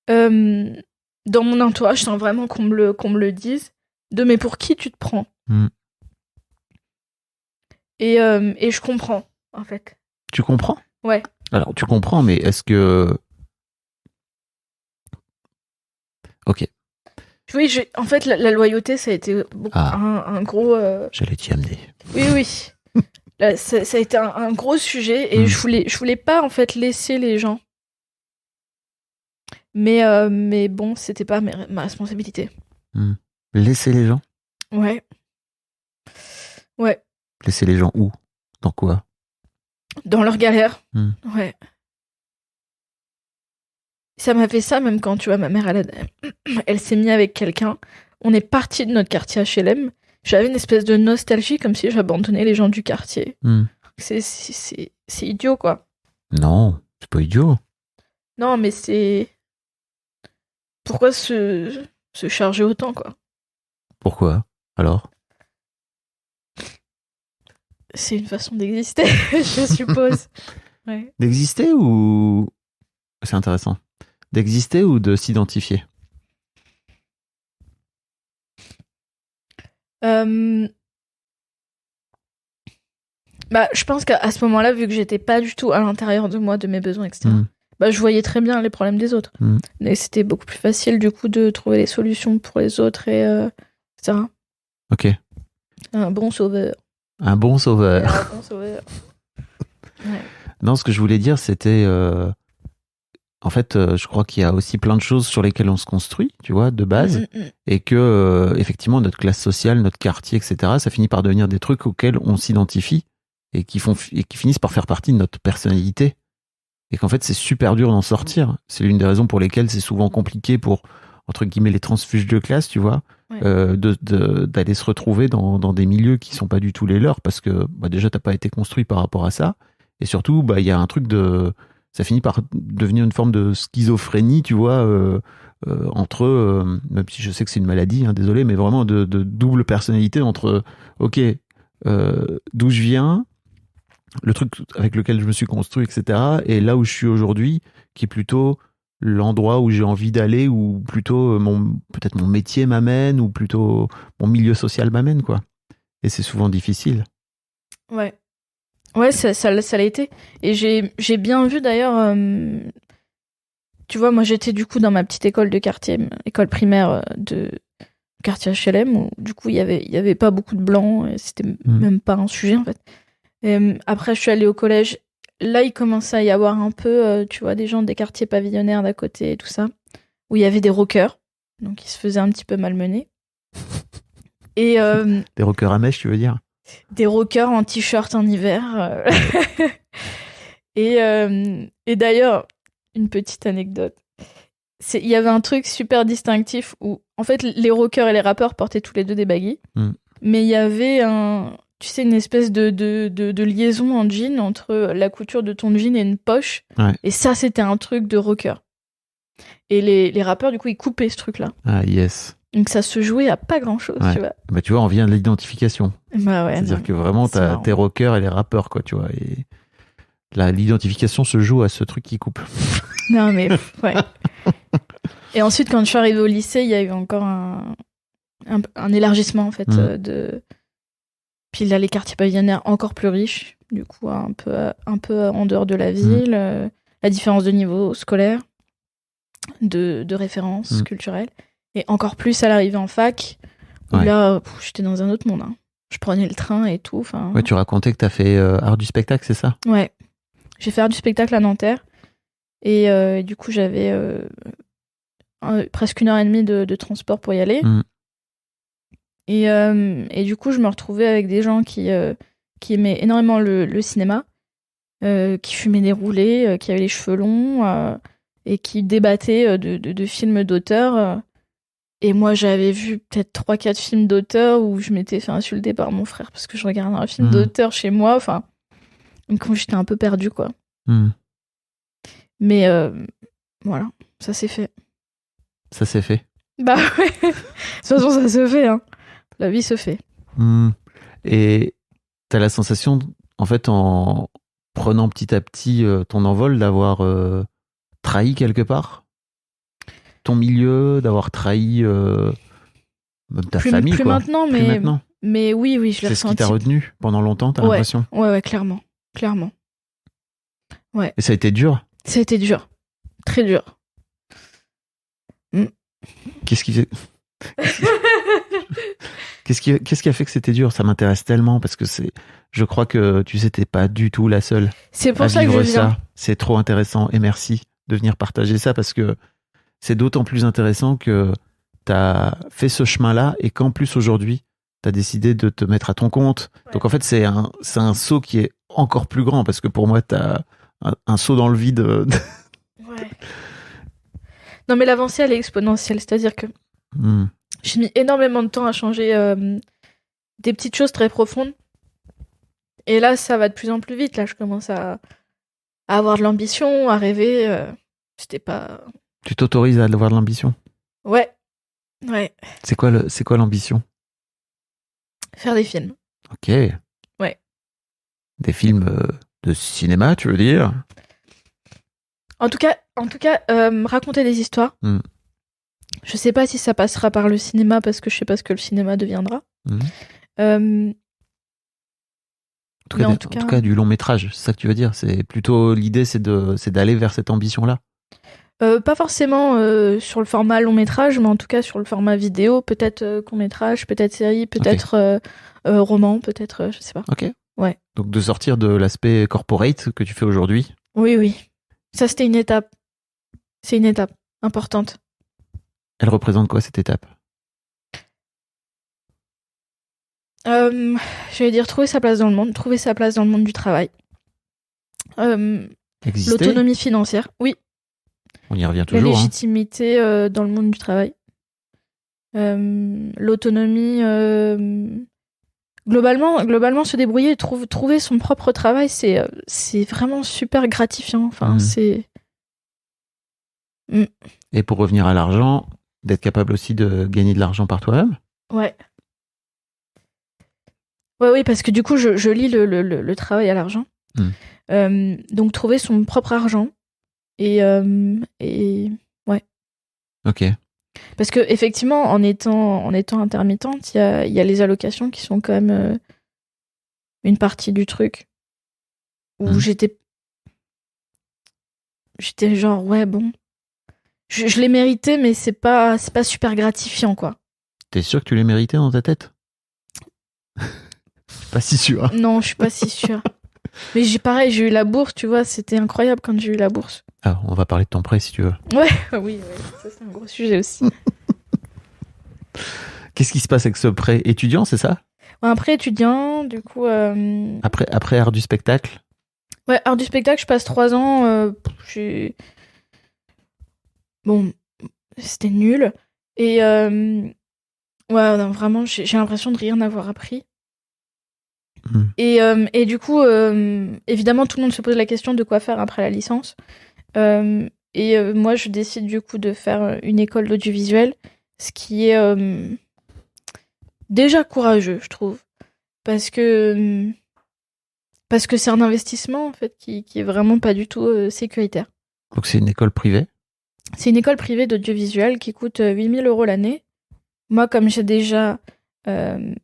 Dans mon entourage, je sens vraiment qu'on me le dise. Mais pour qui tu te prends? Et je comprends, en fait. Tu comprends? Ouais. Alors, tu comprends, mais est-ce que... Ok. Oui, en fait, la loyauté, ça a été un gros... J'allais t'y amener. Oui. Là, ça a été un gros sujet et je voulais pas, en fait, laisser les gens. Mais bon, c'était pas ma responsabilité. Laisser les gens? Ouais. Laisser les gens où? Dans quoi? Dans leur galère. Ouais. Ça m'a fait ça même quand, tu vois, ma mère, elle s'est mise avec quelqu'un. On est parti de notre quartier HLM. J'avais une espèce de nostalgie comme si j'abandonnais les gens du quartier. C'est idiot, quoi. Non, c'est pas idiot. Non, mais c'est... Pourquoi se charger autant, quoi? Pourquoi, alors? C'est une façon d'exister, je suppose. Ouais. D'exister ou... C'est intéressant. D'exister ou de s'identifier? Bah, je pense qu'à ce moment-là, vu que j'étais pas du tout à l'intérieur de moi, de mes besoins, etc., bah, je voyais très bien les problèmes des autres. Et c'était beaucoup plus facile, du coup, de trouver les solutions pour les autres, et etc. Ok. Un bon sauveur. Un bon sauveur. Un bon sauveur. Ouais. Non, ce que je voulais dire, c'était... En fait, je crois qu'il y a aussi plein de choses sur lesquelles on se construit, tu vois, de base, et que, effectivement, notre classe sociale, notre quartier, etc., ça finit par devenir des trucs auxquels on s'identifie et qui finissent par faire partie de notre personnalité. et qu'en fait c'est super dur d'en sortir. C'est l'une des raisons pour lesquelles c'est souvent compliqué pour, entre guillemets, les transfuges de classe, tu vois, d'aller se retrouver dans des milieux qui sont pas du tout les leurs, parce que déjà t'as pas été construit par rapport à ça, et surtout il y a un truc ça finit par devenir une forme de schizophrénie, tu vois, entre, même si je sais que c'est une maladie, hein, désolé, mais vraiment de double personnalité entre, ok, d'où je viens, le truc avec lequel je me suis construit, etc., et là où je suis aujourd'hui, qui est plutôt l'endroit où j'ai envie d'aller, ou plutôt peut-être mon métier m'amène, ou plutôt mon milieu social m'amène, quoi. Et c'est souvent difficile. Ouais, ça l'a été. Et j'ai bien vu d'ailleurs, tu vois, moi j'étais du coup dans ma petite école de quartier, école primaire de quartier HLM, où du coup il y avait pas beaucoup de blancs, et c'était même pas un sujet en fait. Et après je suis allée au collège. Là, il commençait à y avoir un peu, tu vois, des gens des quartiers pavillonnaires d'à côté et tout ça, où il y avait des rockers, donc ils se faisaient un petit peu malmener. Et des rockers à mèche, tu veux dire? Des rockers en t-shirt en hiver. Et d'ailleurs, une petite anecdote. Il y avait un truc super distinctif où, en fait, les rockers et les rappeurs portaient tous les deux des baggy, mais il y avait tu sais, une espèce de liaison en jean entre la couture de ton jean et une poche. Ouais. Et ça, c'était un truc de rocker. Et les rappeurs, du coup, ils coupaient ce truc-là. Ah, yes. Donc ça se jouait à pas grand-chose, tu vois. Bah, tu vois, on vient de l'identification. Bah ouais. C'est-à-dire que vraiment, t'as tes rockers et les rappeurs, quoi, tu vois. Et l'identification se joue à ce truc qui coupe. Non, mais ouais. Et ensuite, quand je suis arrivée au lycée, il y a eu encore un élargissement, en fait, de... Puis là, les quartiers pavillonnaires encore plus riches, du coup, un peu en dehors de la ville, la différence de niveau scolaire, de référence culturelle, et encore plus à l'arrivée en fac, où là, j'étais dans un autre monde. Hein. Je prenais le train et tout. Ouais, tu racontais que t'as fait art du spectacle, c'est ça? Ouais, j'ai fait art du spectacle à Nanterre, et du coup, j'avais presque 1h30 de transport pour y aller. Et du coup, je me retrouvais avec des gens qui aimaient énormément le cinéma, qui fumaient des roulés, qui avaient les cheveux longs, et qui débattaient de films d'auteur. Et moi, j'avais vu peut-être 3-4 films d'auteur où je m'étais fait insulter par mon frère parce que je regardais un film d'auteur chez moi. Enfin, comme j'étais un peu perdue, quoi. Mais voilà, ça s'est fait. Ça s'est fait. Bah ouais, de toute façon, ça se fait, hein. La vie se fait. Et t'as la sensation, en fait, en prenant petit à petit ton envol, d'avoir trahi quelque part ton milieu, d'avoir trahi même ta famille, plus quoi. Maintenant, plus maintenant. Mais oui, je l'ai ressenti. C'est ce qui t'a retenu pendant longtemps, t'as l'impression? Ouais, clairement. Ouais. Et ça a été dur? Ça a été dur. Très dur. Qu'est-ce qui fait... Qu'est-ce qui a fait que c'était dur? Ça m'intéresse tellement parce que je crois que tu sais, t'es pas du tout la seule. C'est pour ça que je viens. C'est trop intéressant et merci de venir partager ça parce que c'est d'autant plus intéressant que t'as fait ce chemin-là et qu'en plus aujourd'hui, t'as décidé de te mettre à ton compte. Ouais. Donc en fait, c'est un saut qui est encore plus grand parce que pour moi, t'as un saut dans le vide. Ouais. Non, mais l'avancée, elle est exponentielle. C'est-à-dire que j'ai mis énormément de temps à changer des petites choses très profondes. Et là, ça va de plus en plus vite. Là, je commence à avoir de l'ambition, à rêver. C'était pas... Tu t'autorises à avoir de l'ambition? Ouais. C'est quoi l'ambition? Faire des films. Ok. Ouais. Des films de cinéma, tu veux dire? En tout cas, raconter des histoires. Je sais pas si ça passera par le cinéma parce que je sais pas ce que le cinéma deviendra. En tout cas, du long métrage, c'est ça que tu veux dire? C'est plutôt l'idée, c'est d'aller vers cette ambition-là. Pas forcément sur le format long métrage, mais en tout cas sur le format vidéo, peut-être court métrage, peut-être série, peut-être roman, peut-être je sais pas. Ok. Ouais. Donc de sortir de l'aspect corporate que tu fais aujourd'hui. Oui. Ça, c'était une étape. C'est une étape importante. Elle représente quoi, cette étape? J'allais dire trouver sa place dans le monde du travail. existait. L'autonomie financière, oui. On y revient La toujours. légitimité dans le monde du travail. L'autonomie... Globalement, se débrouiller et trouver son propre travail, c'est vraiment super gratifiant. Enfin, c'est... Et pour revenir à l'argent, d'être capable aussi de gagner de l'argent par toi-même. Ouais. Oui, parce que du coup, je lis le travail à l'argent. Donc, trouver son propre argent. Et ouais. Ok. Parce que effectivement, en étant intermittente, il y a les allocations qui sont quand même une partie du truc où j'étais genre ouais bon, je l'ai mérité, mais c'est pas super gratifiant quoi. T'es sûr que tu l'as mérité dans ta tête? Pas si sûr. Non, je suis pas si sûre. Mais j'ai eu la bourse, tu vois, c'était incroyable quand j'ai eu la bourse. Ah, on va parler de ton prêt si tu veux. Ouais, oui, ça c'est un gros sujet aussi. Qu'est-ce qui se passe avec ce prêt étudiant, c'est ça? Un prêt étudiant, du coup... Après art du spectacle? Ouais, art du spectacle, je passe 3 ans. Bon, c'était nul. Et ouais, non, vraiment, j'ai l'impression de rien avoir appris. Et du coup, évidemment, tout le monde se pose la question de quoi faire après la licence. Moi, je décide du coup de faire une école d'audiovisuel, ce qui est déjà courageux, je trouve, parce que c'est un investissement en fait qui est vraiment pas du tout sécuritaire. Donc c'est une école privée? C'est une école privée d'audiovisuel qui coûte 8 000 € l'année. Moi, comme j'ai déjà une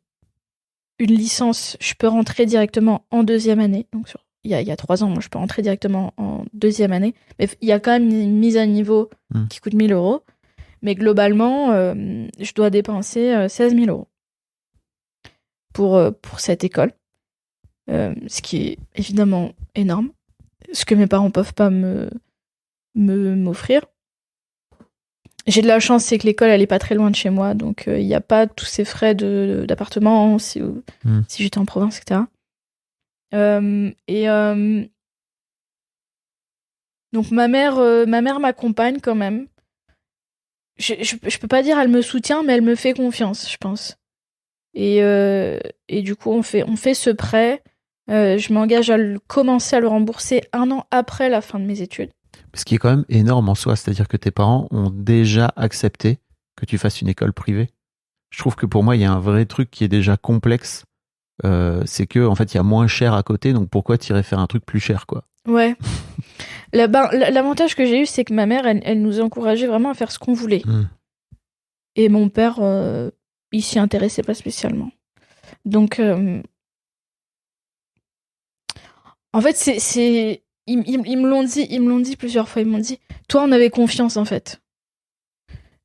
licence, je peux rentrer directement en 2e année. Donc il y a 3 ans, moi je peux rentrer directement en 2e année. Mais il y a quand même une mise à niveau qui coûte 1 000 €. Mais globalement, je dois dépenser 16 000 € pour cette école. Ce qui est évidemment énorme. Ce que mes parents peuvent pas m'offrir. J'ai de la chance, c'est que l'école elle est pas très loin de chez moi, donc il n'y a pas tous ces frais d'appartement si j'étais en province, etc. Donc ma mère m'accompagne quand même. Je peux pas dire elle me soutient, mais elle me fait confiance, je pense. Et du coup on fait ce prêt. Je m'engage à commencer à le rembourser 1 an après la fin de mes études. Ce qui est quand même énorme en soi, c'est-à-dire que tes parents ont déjà accepté que tu fasses une école privée. Je trouve que pour moi, il y a un vrai truc qui est déjà complexe. C'est que en fait, il y a moins cher à côté, donc pourquoi t'irais faire un truc plus cher, quoi? Ouais. L'avantage que j'ai eu, c'est que ma mère, elle nous encourageait vraiment à faire ce qu'on voulait. Et mon père, il s'y intéressait pas spécialement. Donc, en fait, ils me l'ont dit plusieurs fois. Ils m'ont dit, toi, on avait confiance en fait.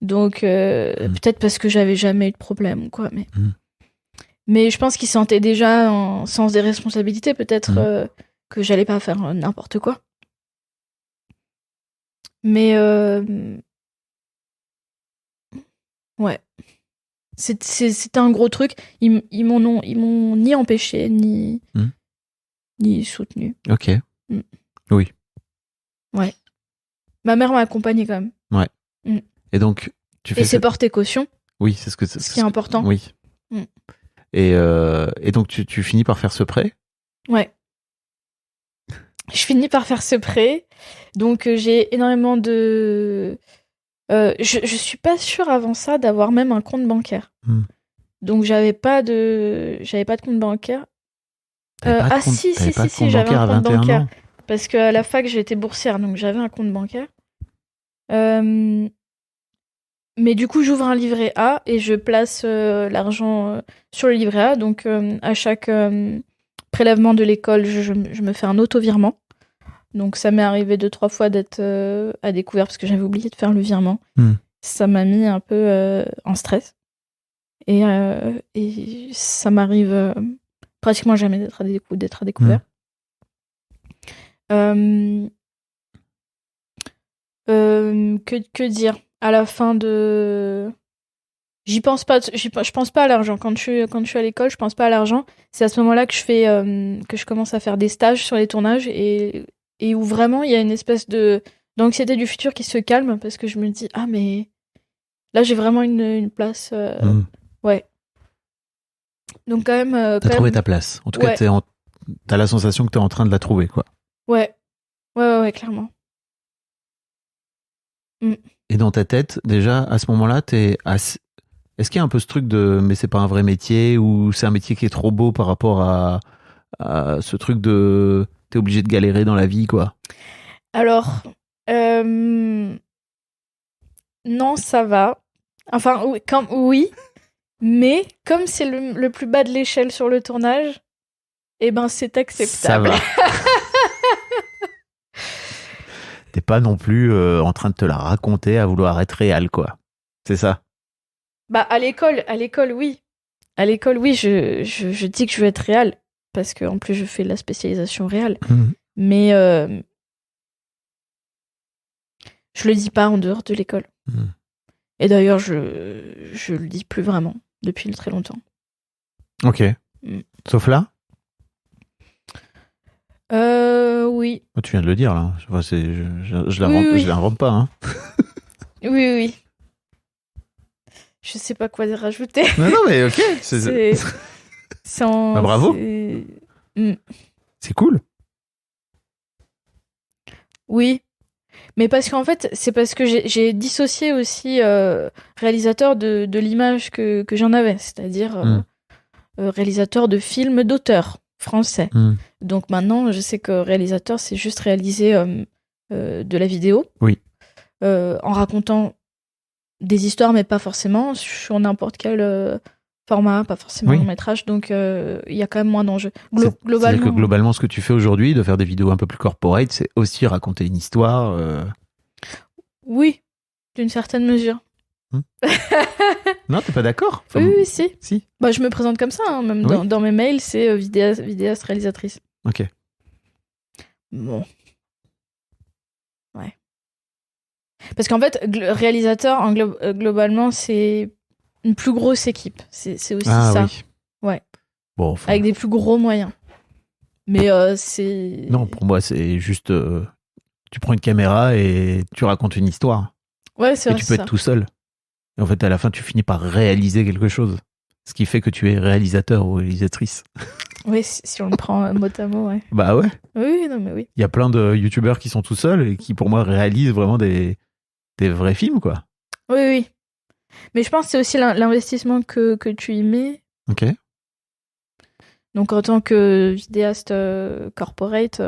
Donc peut-être parce que j'avais jamais eu de problème ou quoi. Mais je pense qu'ils sentaient déjà un sens des responsabilités, peut-être que j'allais pas faire n'importe quoi. Mais ouais, c'était un gros truc. Ils m'ont ni empêché ni soutenu. Ok. Oui. Ouais. Ma mère m'a accompagnée quand même. Ouais. Et donc, tu fais. Et c'est porté caution. Oui, c'est ce qui est important. Oui. Et donc, tu finis par faire ce prêt? Ouais. Je finis par faire ce prêt. Donc, j'ai énormément de. Je suis pas sûre avant ça d'avoir même un compte bancaire. Donc, j'avais pas de compte bancaire. Si, j'avais un compte bancaire. Parce qu'à la fac, j'étais boursière, donc j'avais un compte bancaire. Mais du coup, j'ouvre un livret A et je place l'argent sur le livret A. Donc, à chaque prélèvement de l'école, je me fais un auto-virement. Donc, ça m'est arrivé 2-3 fois d'être à découvert parce que j'avais oublié de faire le virement. Ça m'a mis un peu en stress. Et ça m'arrive pratiquement jamais d'être à découvert. Que dire? À la fin de... je pense pas à l'argent. Quand je suis à l'école, je pense pas à l'argent. C'est à ce moment-là que je commence à faire des stages sur les tournages et et où vraiment il y a une espèce d'anxiété du futur qui se calme parce que je me dis ah mais là j'ai vraiment une place ouais. Donc quand même t'as trouvé ta place. En tout cas, t'as la sensation que t'es en train de la trouver, quoi. Ouais, ouais, clairement. Et dans ta tête, déjà, à ce moment-là, est-ce qu'il y a un peu ce truc de mais c'est pas un vrai métier ou c'est un métier qui est trop beau par rapport à ce truc de t'es obligé de galérer dans la vie, quoi? Alors, non, ça va. Enfin, oui, mais comme c'est le plus bas de l'échelle sur le tournage, eh ben c'est acceptable. Ça va. T'es pas non plus en train de te la raconter à vouloir être réel, quoi. C'est ça? Bah, à l'école, oui. À l'école, oui, je dis que je veux être réal. Parce qu'en plus, je fais la spécialisation réal. Mais je le dis pas en dehors de l'école. Et d'ailleurs, je le dis plus vraiment depuis très longtemps. Ok. Sauf là? Oui. Tu viens de le dire, là. Je l'invente pas, hein. Oui. Je sais pas quoi rajouter. Non, mais ok. C'est bah, bravo. C'est cool. Oui. Mais parce qu'en fait, c'est parce que j'ai dissocié aussi réalisateur de l'image que j'en avais. C'est-à-dire réalisateur de films d'auteur français. Donc maintenant, je sais que réalisateur, c'est juste réaliser de la vidéo. Oui. En racontant des histoires, mais pas forcément sur n'importe quel format, pas forcément long métrage. Donc il y a quand même moins d'enjeux. C'est-à-dire que globalement, ce que tu fais aujourd'hui, de faire des vidéos un peu plus corporate, c'est aussi raconter une histoire. Oui, d'une certaine mesure. Non, t'es pas d'accord? Enfin, oui, si. Bah, je me présente comme ça, hein, même dans mes mails, c'est vidéaste, réalisatrice. Ok. Bon. Ouais. Parce qu'en fait, réalisateur, globalement, c'est une plus grosse équipe. C'est aussi ça. Oui. Ouais. Bon, avec des plus gros moyens. Mais c'est... Non, pour moi, c'est juste... tu prends une caméra et tu racontes une histoire. Ouais, c'est vrai. Et tu peux être tout seul. Et en fait, à la fin, tu finis par réaliser quelque chose. Ce qui fait que tu es réalisateur ou réalisatrice. Oui, si on le prend mot à mot, ouais. Bah ouais. Oui, non, mais oui. Il y a plein de youtubeurs qui sont tout seuls et qui, pour moi, réalisent vraiment des vrais films, quoi. Oui. Mais je pense que c'est aussi l'investissement que tu y mets. Ok. Donc, en tant que vidéaste corporate...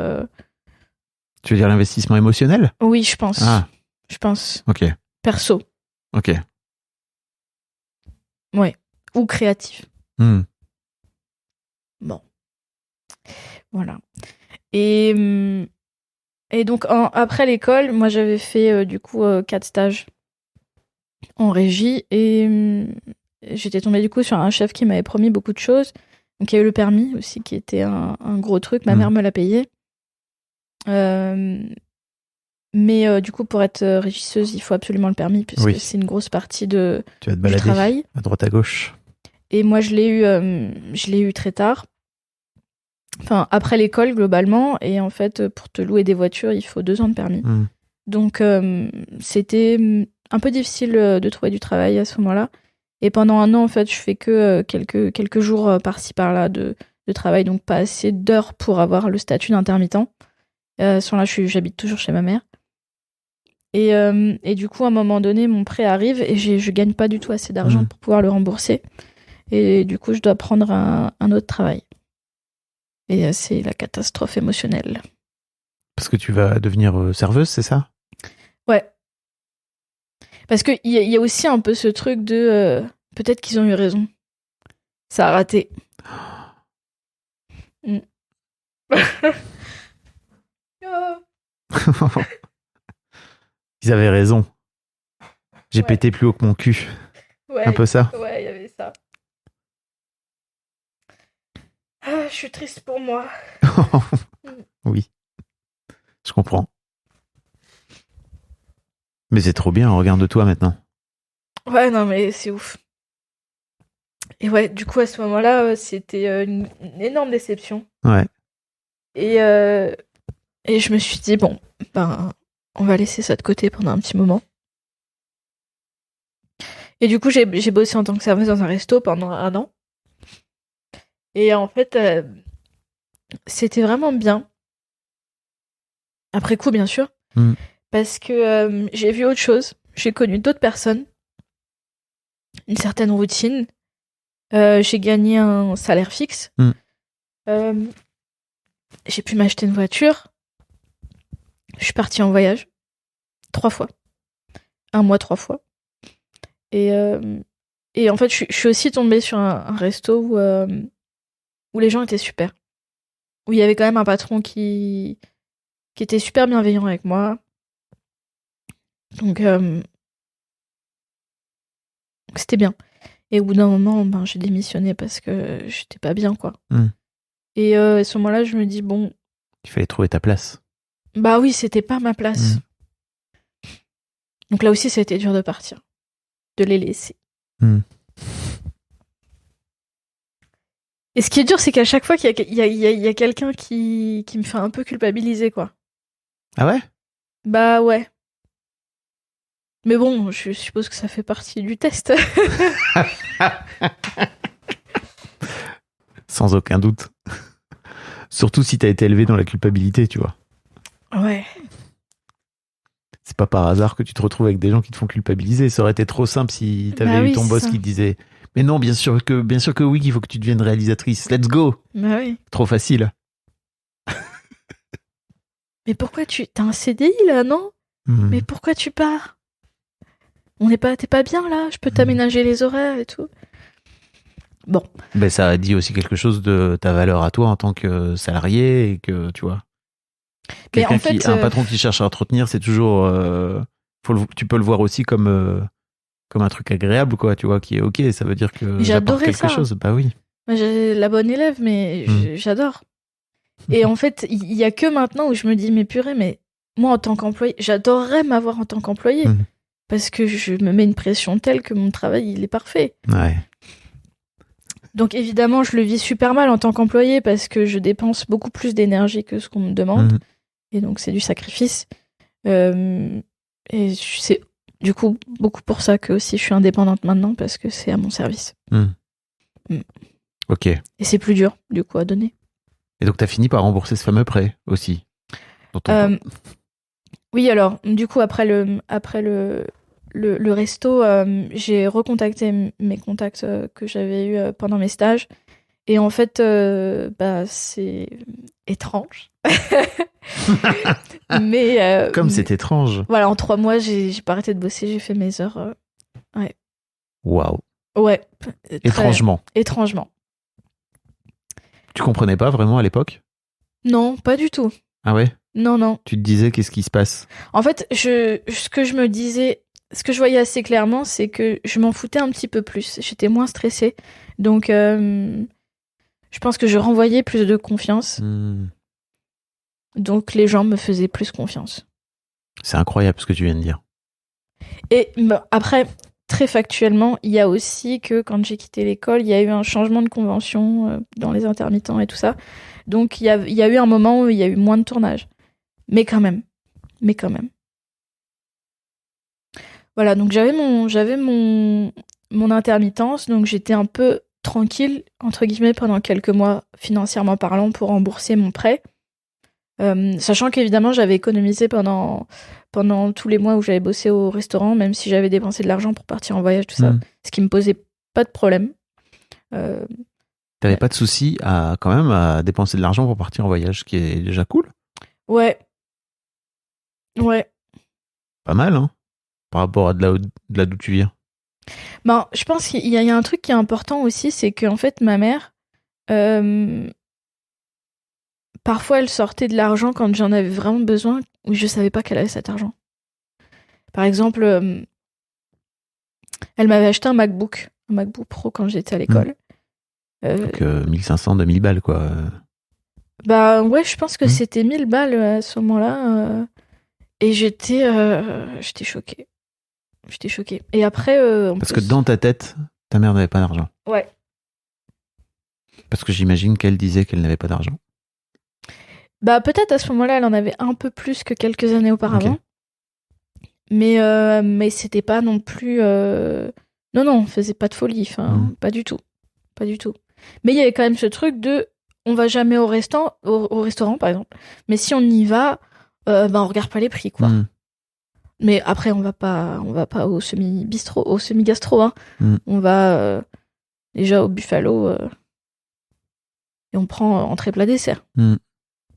Tu veux dire l'investissement émotionnel? Oui, je pense. Ah. Je pense. Ok. Perso. Ok. Ouais. Ou créatif. Bon. Voilà. Et donc, après l'école, moi, j'avais fait, du coup, 4 stages en régie. Et j'étais tombée, du coup, sur un chef qui m'avait promis beaucoup de choses. Donc, il y a eu le permis aussi, qui était un gros truc. Ma mère me l'a payé. Mais du coup, pour être régisseuse, il faut absolument le permis, puisque c'est une grosse partie tu vas te balader du travail. À droite à gauche. Et moi, je l'ai eu très tard. Enfin, après l'école, globalement. Et en fait, pour te louer des voitures, il faut 2 ans de permis. Donc, c'était un peu difficile de trouver du travail à ce moment-là. Et pendant 1 an, en fait, je fais que quelques jours par-ci, par-là de travail. Donc, pas assez d'heures pour avoir le statut d'intermittent. À ce moment-là, j'habite toujours chez ma mère. Et du coup, à un moment donné, mon prêt arrive et je gagne pas du tout assez d'argent pour pouvoir le rembourser. Et du coup, je dois prendre un autre travail. Et c'est la catastrophe émotionnelle. Parce que tu vas devenir serveuse, c'est ça? Ouais. Parce qu'il y a aussi un peu ce truc de... peut-être qu'ils ont eu raison. Ça a raté. Ils avaient raison. J'ai pété plus haut que mon cul. Ouais, un peu ça. Ouais, il y avait ça. Ah, je suis triste pour moi. Oui. Je comprends. Mais c'est trop bien, regarde-toi maintenant. Ouais, non, mais c'est ouf. Et ouais, du coup, à ce moment-là, c'était une énorme déception. Ouais. Et Et je me suis dit, bon, on va laisser ça de côté pendant un petit moment. Et du coup, j'ai bossé en tant que serveuse dans un resto pendant 1 an. Et en fait, c'était vraiment bien. Après coup, bien sûr. Parce que j'ai vu autre chose. J'ai connu d'autres personnes. Une certaine routine. J'ai gagné un salaire fixe. J'ai pu m'acheter une voiture. Je suis partie en voyage 3 fois. 1 mois, 3 fois. Et en fait, je suis aussi tombée sur un resto où les gens étaient super. Où il y avait quand même un patron qui était super bienveillant avec moi. Donc, c'était bien. Et au bout d'un moment, j'ai démissionné parce que j'étais pas bien, quoi. Et à ce moment-là, je me dis, bon... Il fallait trouver ta place. Bah oui, c'était pas ma place. Donc là aussi, ça a été dur de partir. De les laisser. Et ce qui est dur, c'est qu'à chaque fois qu'il y a quelqu'un qui me fait un peu culpabiliser, quoi. Ah ouais? Bah ouais. Mais bon, je suppose que ça fait partie du test. Sans aucun doute. Surtout si t'as été élevé dans la culpabilité, tu vois. Ouais. C'est pas par hasard que tu te retrouves avec des gens qui te font culpabiliser. Ça aurait été trop simple si t'avais eu ton boss qui te disait « Mais non, bien sûr que oui, il faut que tu deviennes réalisatrice. Let's go !» Bah oui. Trop facile. Mais pourquoi t'as un CDI là, non? Mais pourquoi tu pars? T'es pas bien là? Je peux t'aménager les horaires et tout. Bon. Ben, ça dit aussi quelque chose de ta valeur à toi en tant que salarié et que, tu vois. Un patron qui cherche à entretenir, c'est toujours... tu peux le voir aussi comme un truc agréable, quoi, tu vois, qui est ok, ça veut dire que j'apporte quelque chose. Bah oui. Moi, j'ai la bonne élève, mais j'adore. Et en fait, il y a que maintenant où je me dis, mais purée, mais moi, en tant qu'employé, j'adorerais m'avoir en tant qu'employé. Parce que je me mets une pression telle que mon travail, il est parfait. Ouais. Donc évidemment, je le vis super mal en tant qu'employé parce que je dépense beaucoup plus d'énergie que ce qu'on me demande. Et donc, c'est du sacrifice. Et c'est du coup beaucoup pour ça que aussi je suis indépendante maintenant parce que c'est à mon service. Ok. Et c'est plus dur, du coup, à donner. Et donc, t'as fini par rembourser ce fameux prêt aussi. Oui, alors, du coup, après le resto, j'ai recontacté mes contacts que j'avais eus pendant mes stages. Et en fait, c'est étrange. Mais comme c'est étrange. Voilà, en 3 mois, j'ai pas arrêté de bosser, j'ai fait mes heures. Ouais. Waouh. Ouais. Étrangement. Étrangement. Tu comprenais pas vraiment à l'époque? Non, pas du tout. Ah ouais? Non. Tu te disais qu'est-ce qui se passe? En fait, ce que je me disais, ce que je voyais assez clairement, c'est que je m'en foutais un petit peu plus. J'étais moins stressée. Donc, je pense que je renvoyais plus de confiance. Donc, les gens me faisaient plus confiance. C'est incroyable ce que tu viens de dire. Et après, très factuellement, il y a aussi que quand j'ai quitté l'école, il y a eu un changement de convention dans les intermittents et tout ça. Donc, il y a eu un moment où il y a eu moins de tournage. Mais quand même. Voilà, donc j'avais mon intermittence, donc j'étais un peu tranquille, entre guillemets, pendant quelques mois, financièrement parlant, pour rembourser mon prêt. Sachant qu'évidemment, j'avais économisé pendant tous les mois où j'avais bossé au restaurant, même si j'avais dépensé de l'argent pour partir en voyage, tout ça, ce qui me posait pas de problème. T'avais pas de souci quand même à dépenser de l'argent pour partir en voyage, ce qui est déjà cool. Ouais. Pas mal, hein, par rapport à de là d'où tu viens. Je pense qu'il y a un truc qui est important aussi, c'est qu'en fait, ma mère, parfois, elle sortait de l'argent quand j'en avais vraiment besoin, où je savais pas qu'elle avait cet argent. Par exemple, elle m'avait acheté un MacBook Pro quand j'étais à l'école. Donc 1500, 2000 balles, quoi. Bah ouais, je pense que c'était 1000 balles à ce moment-là. Et j'étais choquée. Et après... Parce que dans ta tête, ta mère n'avait pas d'argent. Ouais. Parce que j'imagine qu'elle disait qu'elle n'avait pas d'argent. Bah, peut-être à ce moment-là, elle en avait un peu plus que quelques années auparavant. Ok. Mais c'était pas non plus... Non, on faisait pas de folie. Enfin, pas du tout. Pas du tout. Mais il y avait quand même ce truc de... On va jamais au restaurant, par exemple. Mais si on y va, on regarde pas les prix, quoi. Mais après, on va pas au semi-bistrot, au semi-gastro, hein. On va déjà au Buffalo et on prend entrée plat dessert.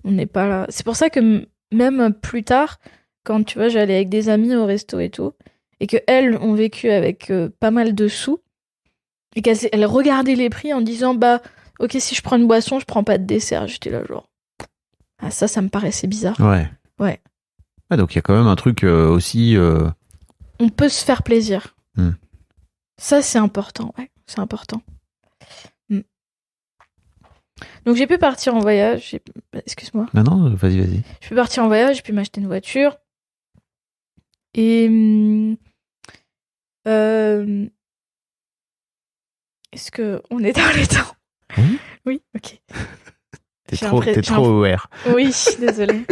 On n'est pas là. C'est pour ça que même plus tard, quand tu vois, j'allais avec des amis au resto et tout, et que elles ont vécu avec pas mal de sous, et qu'elles regardaient les prix en disant bah ok, si je prends une boisson, je prends pas de dessert. J'étais là genre ah ça me paraissait bizarre. Ouais. Ah, donc il y a quand même un truc aussi. On peut se faire plaisir. Ça c'est important, ouais, c'est important. Donc j'ai pu partir en voyage. Excuse-moi. Non, vas-y. Je peux partir en voyage, j'ai pu m'acheter une voiture. Et est-ce que on est dans les temps? Oui, ok. T'es trop aware. Oui, désolée.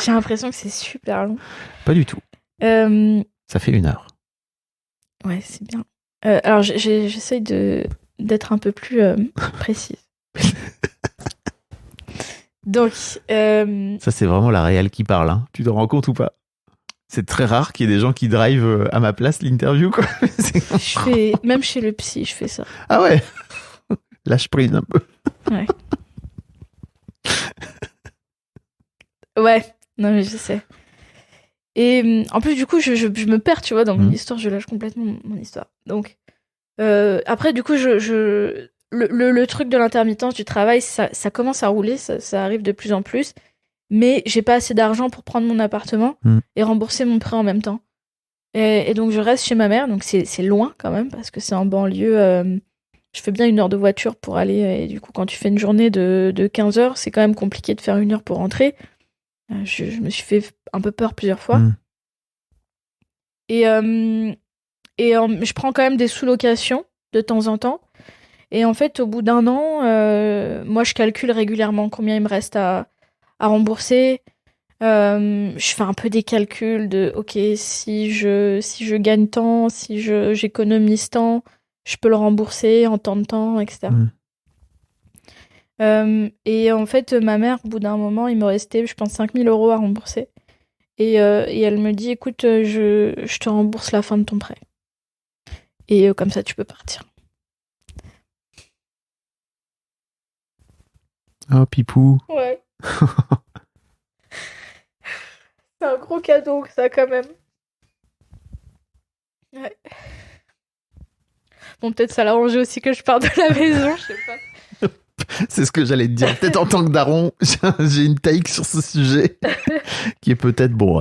J'ai l'impression que c'est super long. Pas du tout. Ça fait 1 heure. Ouais, c'est bien. Alors j'essaye d'être un peu plus précise. Donc, ça c'est vraiment la réelle qui parle, hein. Tu t'en rends compte ou pas? C'est très rare qu'il y ait des gens qui drivent à ma place l'interview, quoi. Même chez le psy, je fais ça. Ah ouais. Lâche prise un peu. Ouais. Ouais, non mais je sais. Et en plus du coup, je me perds, tu vois, dans mon histoire, je lâche complètement mon histoire. Donc, après du coup, le truc de l'intermittence du travail, ça commence à rouler, ça arrive de plus en plus. Mais j'ai pas assez d'argent pour prendre mon appartement et rembourser mon prêt en même temps. Et donc je reste chez ma mère, donc c'est loin quand même, parce que c'est en banlieue. Je fais bien 1 heure de voiture pour aller, et du coup quand tu fais une journée de 15 heures, c'est quand même compliqué de faire 1 heure pour rentrer. Je me suis fait un peu peur plusieurs fois. Et je prends quand même des sous-locations de temps en temps. Et en fait, au bout d'1 an, moi je calcule régulièrement combien il me reste à rembourser. Je fais un peu des calculs de ok, si je gagne tant, si j'économise tant, je peux le rembourser en tant de temps, etc. Et en fait, ma mère, au bout d'un moment, il me restait, je pense, 5 000 € à rembourser. Et elle me dit, écoute, je te rembourse la fin de ton prêt. Et comme ça, tu peux partir. Oh, pipou. Ouais. C'est un gros cadeau, ça, quand même. Ouais. Bon, peut-être ça l'arrangeait aussi que je parte de la maison, je sais pas. C'est ce que j'allais te dire. Peut-être en tant que daron, j'ai une take sur ce sujet qui est peut-être bon.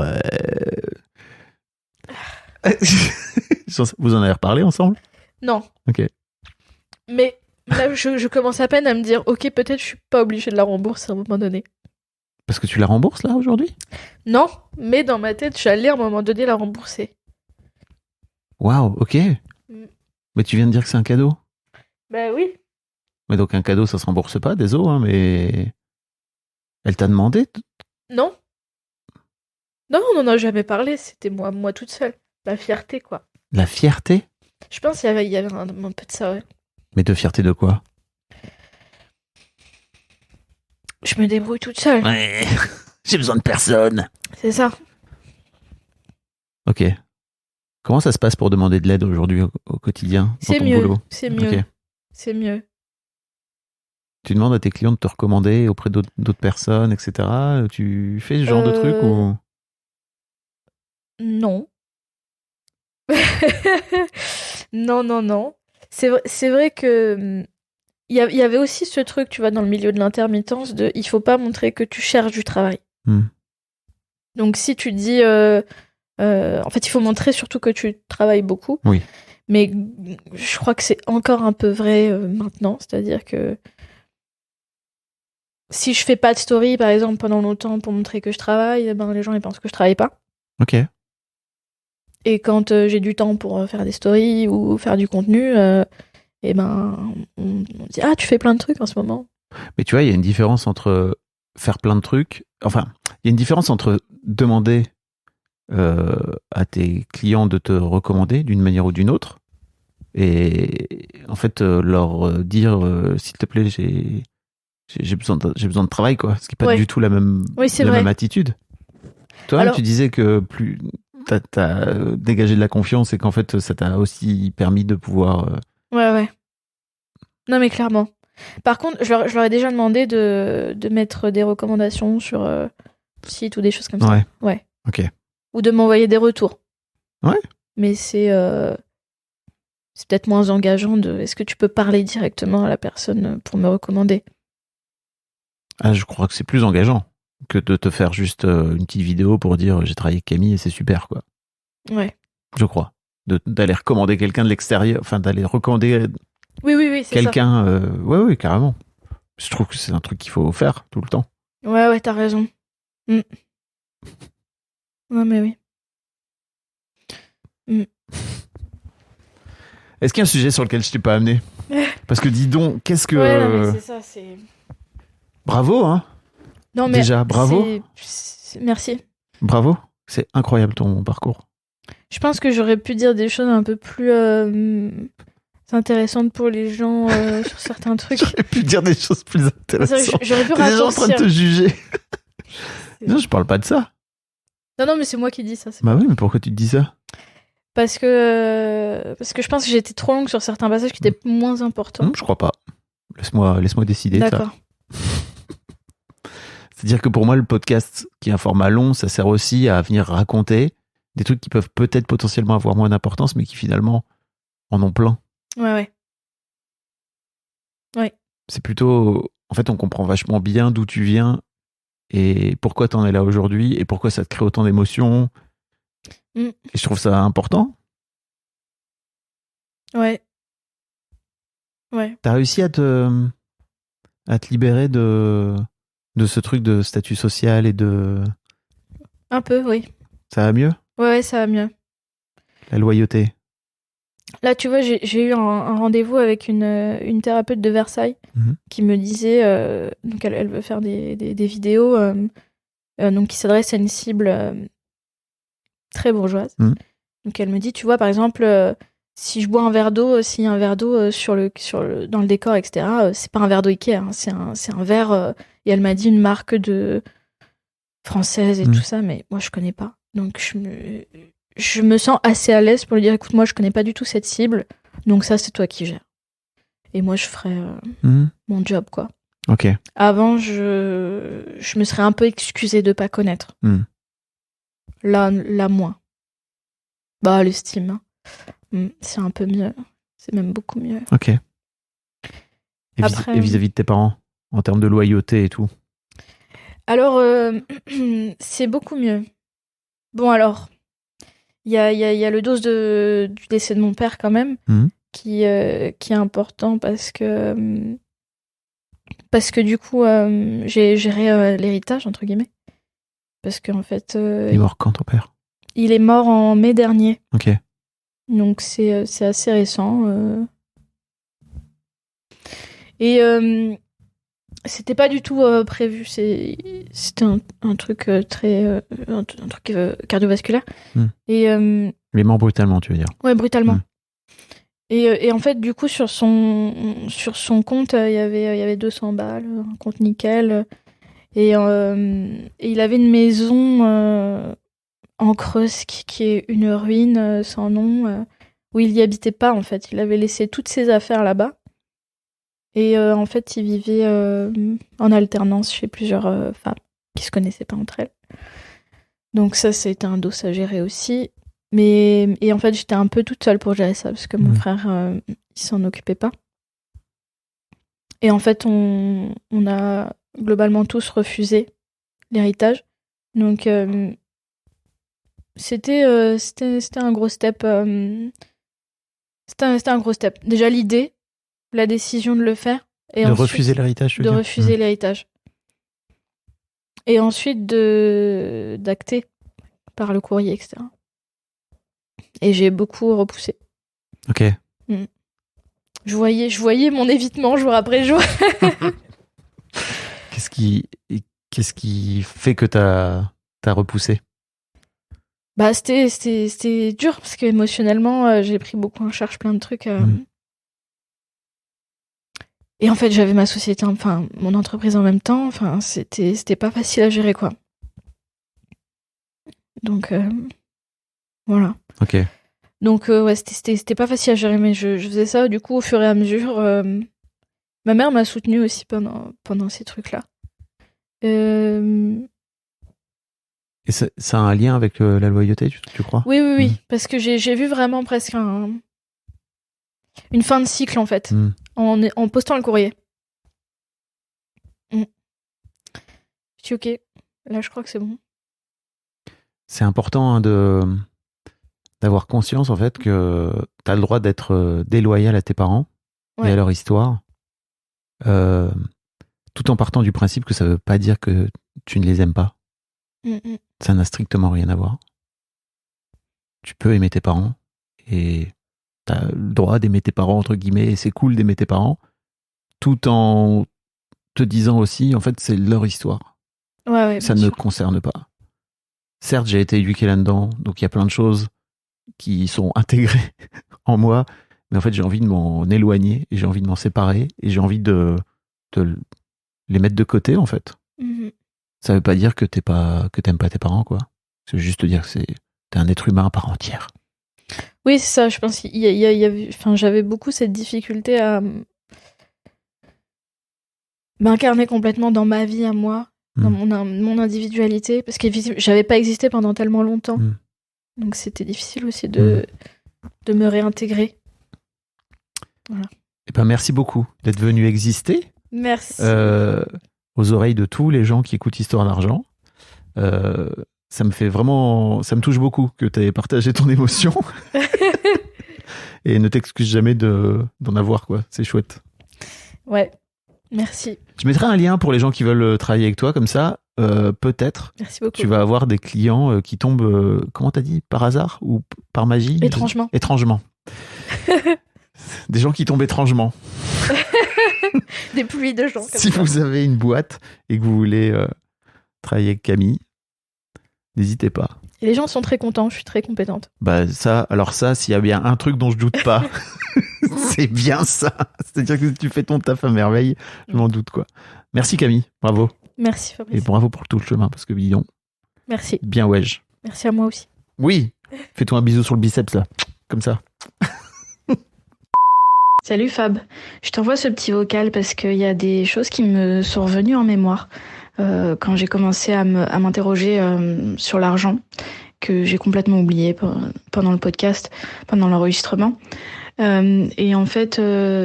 Vous en avez reparlé ensemble? Non. Ok. Mais là, je commence à peine à me dire, ok, peut-être je suis pas obligée de la rembourser à un moment donné. Parce que tu la rembourses là aujourd'hui? Non, mais dans ma tête, j'allais à un moment donné la rembourser. Waouh, ok. Mais tu viens de dire que c'est un cadeau? Bah oui. Mais donc un cadeau, ça se rembourse pas, désolé, hein, mais... Elle t'a demandé? Non. Non, on n'en a jamais parlé, c'était moi toute seule. La fierté, quoi. La fierté? Je pense qu'il y avait un peu de ça, ouais. Mais de fierté de quoi? Je me débrouille toute seule. Ouais, j'ai besoin de personne. C'est ça. Ok. Comment ça se passe pour demander de l'aide aujourd'hui au quotidien? C'est mieux, c'est mieux. Okay. C'est mieux. Tu demandes à tes clients de te recommander auprès d'autres personnes, etc. Tu fais ce genre de truc ou... Non. Non. C'est vrai que il y avait aussi ce truc, tu vois, dans le milieu de l'intermittence, de il faut pas montrer que tu cherches du travail. Donc si tu dis, en fait, il faut montrer surtout que tu travailles beaucoup. Oui. Mais je crois que c'est encore un peu vrai maintenant, c'est-à-dire que si je fais pas de story, par exemple, pendant longtemps pour montrer que je travaille, ben les gens ils pensent que je travaille pas. Ok. Et quand j'ai du temps pour faire des stories ou faire du contenu, et ben on dit ah tu fais plein de trucs en ce moment. Mais tu vois, il y a une différence entre faire plein de trucs. Enfin, il y a une différence entre demander à tes clients de te recommander d'une manière ou d'une autre et en fait leur dire s'il te plaît j'ai besoin de travail, quoi, ce qui n'est pas du tout la même même attitude. Toi-même, tu disais que plus t'as dégagé de la confiance et qu'en fait ça t'a aussi permis de pouvoir ouais. Non mais clairement. Par contre, je leur ai déjà demandé de mettre des recommandations sur site ou des choses comme ça. Ouais. Ok. Ou de m'envoyer des retours. Ouais. Mais c'est peut-être moins engageant est-ce que tu peux parler directement à la personne pour me recommander? Ah, je crois que c'est plus engageant que de te faire juste une petite vidéo pour dire j'ai travaillé avec Camille et c'est super, quoi. Ouais. Je crois. D'aller recommander quelqu'un de l'extérieur, enfin d'aller recommander oui, c'est quelqu'un. Oui, carrément. Je trouve que c'est un truc qu'il faut faire tout le temps. Ouais, t'as raison. Ouais, mais oui. Est-ce qu'il y a un sujet sur lequel je t'ai pas amené? Parce que dis donc, qu'est-ce que... Ouais, non, mais c'est ça, c'est... Bravo, hein. Non, mais déjà, bravo. Merci. Bravo, c'est incroyable ton parcours. Je pense que j'aurais pu dire des choses un peu plus intéressantes pour les gens sur certains trucs. J'aurais pu dire des choses plus intéressantes. J'aurais pu raccourcir. T'es déjà en train de te juger. Non, je parle pas de ça. Non, mais c'est moi qui dis ça. Bah oui, mais pourquoi tu te dis ça? Parce que je pense que j'étais trop longue sur certains passages qui étaient moins importants. Je crois pas. Laisse-moi décider. D'accord. Ça. C'est-à-dire que pour moi, le podcast, qui est un format long, ça sert aussi à venir raconter des trucs qui peuvent peut-être potentiellement avoir moins d'importance, mais qui finalement en ont plein. Ouais. C'est plutôt... En fait, on comprend vachement bien d'où tu viens et pourquoi t'en es là aujourd'hui et pourquoi ça te crée autant d'émotions. Et je trouve ça important. Ouais. T'as réussi à te libérer de ce truc de statut social et de... Un peu, oui. Ça va mieux? Ouais, ça va mieux. La loyauté. Là, tu vois, j'ai eu un rendez-vous avec une thérapeute de Versailles qui me disait... donc, elle veut faire des vidéos donc qui s'adressent à une cible très bourgeoise. Donc, elle me dit, tu vois, par exemple... si je bois un verre d'eau, s'il y a un verre d'eau dans le décor, etc., c'est pas un verre d'eau Ikea, hein, c'est un verre... et elle m'a dit une marque française et tout ça, mais moi, je connais pas. Donc, je me sens assez à l'aise pour lui dire, écoute, moi, je connais pas du tout cette cible, donc ça, c'est toi qui gères. Et moi, je ferai mon job, quoi. Ok. Avant, je me serais un peu excusée de pas connaître. Là, moins. Bah, l'estime, hein. C'est un peu mieux. C'est même beaucoup mieux. Ok. Et vis-à-vis de tes parents, en termes de loyauté et tout? Alors, c'est beaucoup mieux. Bon, alors, il y a le dos du décès de mon père quand même, qui est important parce que du coup, j'ai géré l'héritage, entre guillemets. Parce qu'en fait... il est mort quand, ton père? Il est mort en mai dernier. Ok. Donc c'est assez récent. Et c'était pas du tout prévu. C'était un truc très... un truc cardiovasculaire. Et, il est mort brutalement, tu veux dire? Ouais, brutalement. Et en fait, du coup, sur son compte, il y avait 200 balles, un compte nickel. Et il avait une maison... en Creuse, qui est une ruine sans nom, où il n'y habitait pas, en fait. Il avait laissé toutes ses affaires là-bas. Et en fait, il vivait en alternance chez plusieurs femmes qui se connaissaient pas entre elles. Donc ça, c'était un dos à gérer aussi. Et en fait, j'étais un peu toute seule pour gérer ça, parce que mon frère, il s'en occupait pas. Et en fait, on a globalement tous refusé l'héritage. Donc... C'était un gros step. C'était un gros step. Déjà l'idée, la décision de le faire. Et de ensuite, refuser l'héritage, de refuser l'héritage. Et ensuite d'acter par le courrier, etc. Et j'ai beaucoup repoussé. Ok. Je voyais mon évitement jour après jour. Qu'est-ce qui fait que t'as repoussé? Bah, c'était dur parce qu'émotionnellement, j'ai pris beaucoup en charge plein de trucs. Et en fait, j'avais ma société, enfin, mon entreprise en même temps. Enfin, c'était pas facile à gérer, quoi. Donc, voilà. Ok. Donc, ouais, c'était pas facile à gérer, mais je faisais ça, du coup, au fur et à mesure. Ma mère m'a soutenue aussi pendant ces trucs-là. Et ça a un lien avec la loyauté, tu crois? Oui. Parce que j'ai vu vraiment presque une fin de cycle, en fait, en postant le courrier. Je dis ok, là je crois que c'est bon. C'est important d'avoir conscience, en fait, que t'as le droit d'être déloyal à tes parents et à leur histoire, tout en partant du principe que ça veut pas dire que tu ne les aimes pas. Ça n'a strictement rien à voir. Tu peux aimer tes parents et t'as le droit d'aimer tes parents, entre guillemets, et c'est cool d'aimer tes parents, tout en te disant aussi, en fait, c'est leur histoire. Ouais, ça ne me concerne pas. Certes, j'ai été éduqué là-dedans, donc il y a plein de choses qui sont intégrées en moi, mais en fait, j'ai envie de m'en éloigner, et j'ai envie de m'en séparer, et j'ai envie de les mettre de côté, en fait. Ça veut pas dire que t'aimes pas tes parents, quoi. C'est juste dire que t'es un être humain à part entière. Oui, c'est ça. Je pense qu'il y avait, enfin, j'avais beaucoup cette difficulté à m'incarner complètement dans ma vie à moi, dans mon individualité, parce que j'avais pas existé pendant tellement longtemps. Donc c'était difficile aussi de me réintégrer. Voilà. Eh ben, merci beaucoup d'être venu exister. Merci. Aux oreilles de tous les gens qui écoutent Histoire d'argent. Ça me touche beaucoup que tu aies partagé ton émotion. Et ne t'excuse jamais d'en avoir, quoi. C'est chouette. Ouais, merci. Je mettrai un lien pour les gens qui veulent travailler avec toi, comme ça, peut-être. Merci beaucoup. Tu vas avoir des clients qui tombent, comment t'as dit, par hasard ou par magie? Étrangement. Étrangement. Des gens qui tombent étrangement. Des pluies de gens. Si vous avez une boîte et que vous voulez travailler avec Camille, n'hésitez pas. Et les gens sont très contents, je suis très compétente. Bah ça, s'il y a bien un truc dont je doute pas, c'est bien ça. C'est-à-dire que tu fais ton taf à merveille, je m'en doute, quoi. Merci Camille, bravo. Merci Fabrice. Et bravo pour tout le chemin, parce que bidon. Merci. Bien wesh. Merci à moi aussi. Oui, fais-toi un bisou sur le biceps là, comme ça. Salut Fab, je t'envoie ce petit vocal parce qu'il y a des choses qui me sont revenues en mémoire quand j'ai commencé à m'interroger sur l'argent, que j'ai complètement oublié pendant le podcast, pendant l'enregistrement. Et en fait,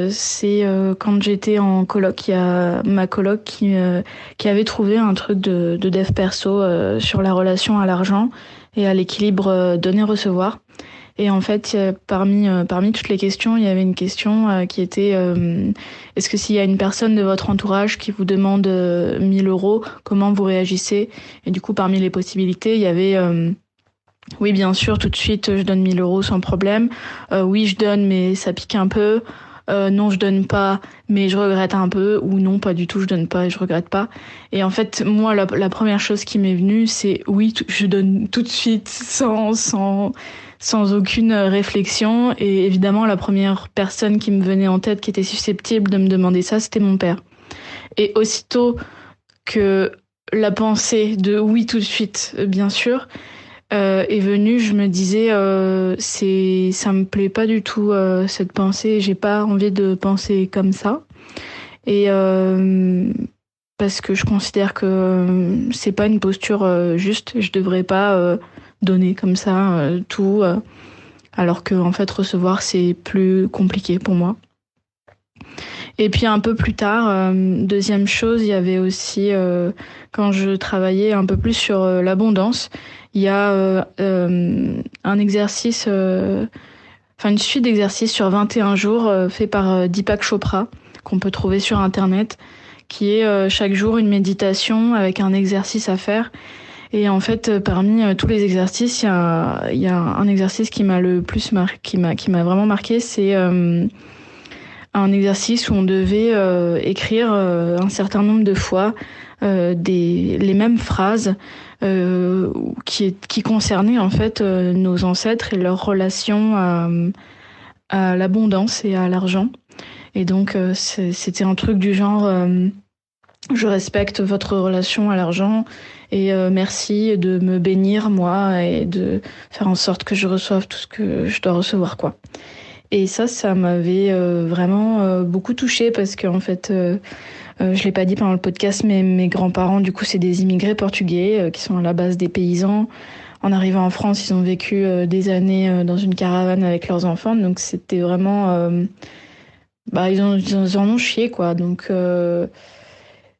c'est quand j'étais en coloc, il y a ma coloc qui avait trouvé un truc de dev perso sur la relation à l'argent et à l'équilibre donner-recevoir. Et en fait, parmi toutes les questions, il y avait une question qui était est-ce que s'il y a une personne de votre entourage qui vous demande 1000 €, comment vous réagissez? Et du coup, parmi les possibilités, il y avait oui, bien sûr, tout de suite, je donne 1000 € sans problème. Oui, je donne, mais ça pique un peu. Non, je donne pas, mais je regrette un peu. Ou non, pas du tout, je donne pas et je regrette pas. Et en fait, moi, la première chose qui m'est venue, c'est oui, je donne tout de suite sans aucune réflexion. Et évidemment, la première personne qui me venait en tête, qui était susceptible de me demander ça, c'était mon père. Et aussitôt que la pensée de oui, tout de suite, bien sûr, est venue, je me disais ça me plaît pas du tout cette pensée, j'ai pas envie de penser comme ça. Et parce que je considère que c'est pas une posture juste, je devrais pas donner comme ça tout alors que en fait recevoir c'est plus compliqué pour moi. Et puis un peu plus tard, deuxième chose, il y avait aussi quand je travaillais un peu plus sur l'abondance, il y a un exercice, une suite d'exercices sur 21 jours fait par Deepak Chopra qu'on peut trouver sur internet, qui est chaque jour une méditation avec un exercice à faire. Et en fait, parmi tous les exercices, il y a un exercice qui m'a le plus qui m'a vraiment marqué, c'est un exercice où on devait écrire un certain nombre de fois les mêmes phrases qui concernaient en fait nos ancêtres et leur relation à l'abondance et à l'argent. Et donc c'était un truc du genre je respecte votre relation à l'argent et merci de me bénir moi et de faire en sorte que je reçoive tout ce que je dois recevoir, quoi. Et ça m'avait vraiment beaucoup touchée parce qu'en fait, je l'ai pas dit pendant le podcast, mais mes grands-parents, du coup, c'est des immigrés portugais qui sont à la base des paysans. En arrivant en France, ils ont vécu des années dans une caravane avec leurs enfants, donc c'était vraiment, ils en ont chié, quoi. Donc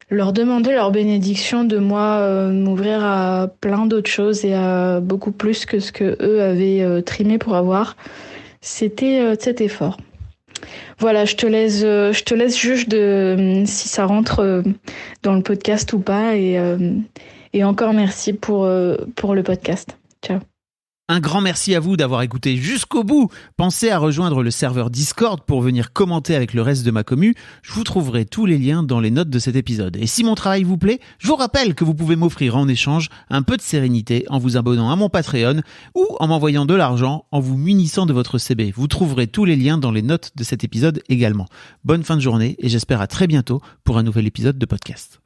leur demander leur bénédiction de moi m'ouvrir à plein d'autres choses et à beaucoup plus que ce que eux avaient trimé pour avoir. C'était fort. Voilà, je te laisse juge de si ça rentre dans le podcast ou pas et encore merci pour le podcast. Ciao. Un grand merci à vous d'avoir écouté jusqu'au bout. Pensez à rejoindre le serveur Discord pour venir commenter avec le reste de ma commu. Je vous trouverai tous les liens dans les notes de cet épisode. Et si mon travail vous plaît, je vous rappelle que vous pouvez m'offrir en échange un peu de sérénité en vous abonnant à mon Patreon ou en m'envoyant de l'argent en vous munissant de votre CB. Vous trouverez tous les liens dans les notes de cet épisode également. Bonne fin de journée et j'espère à très bientôt pour un nouvel épisode de podcast.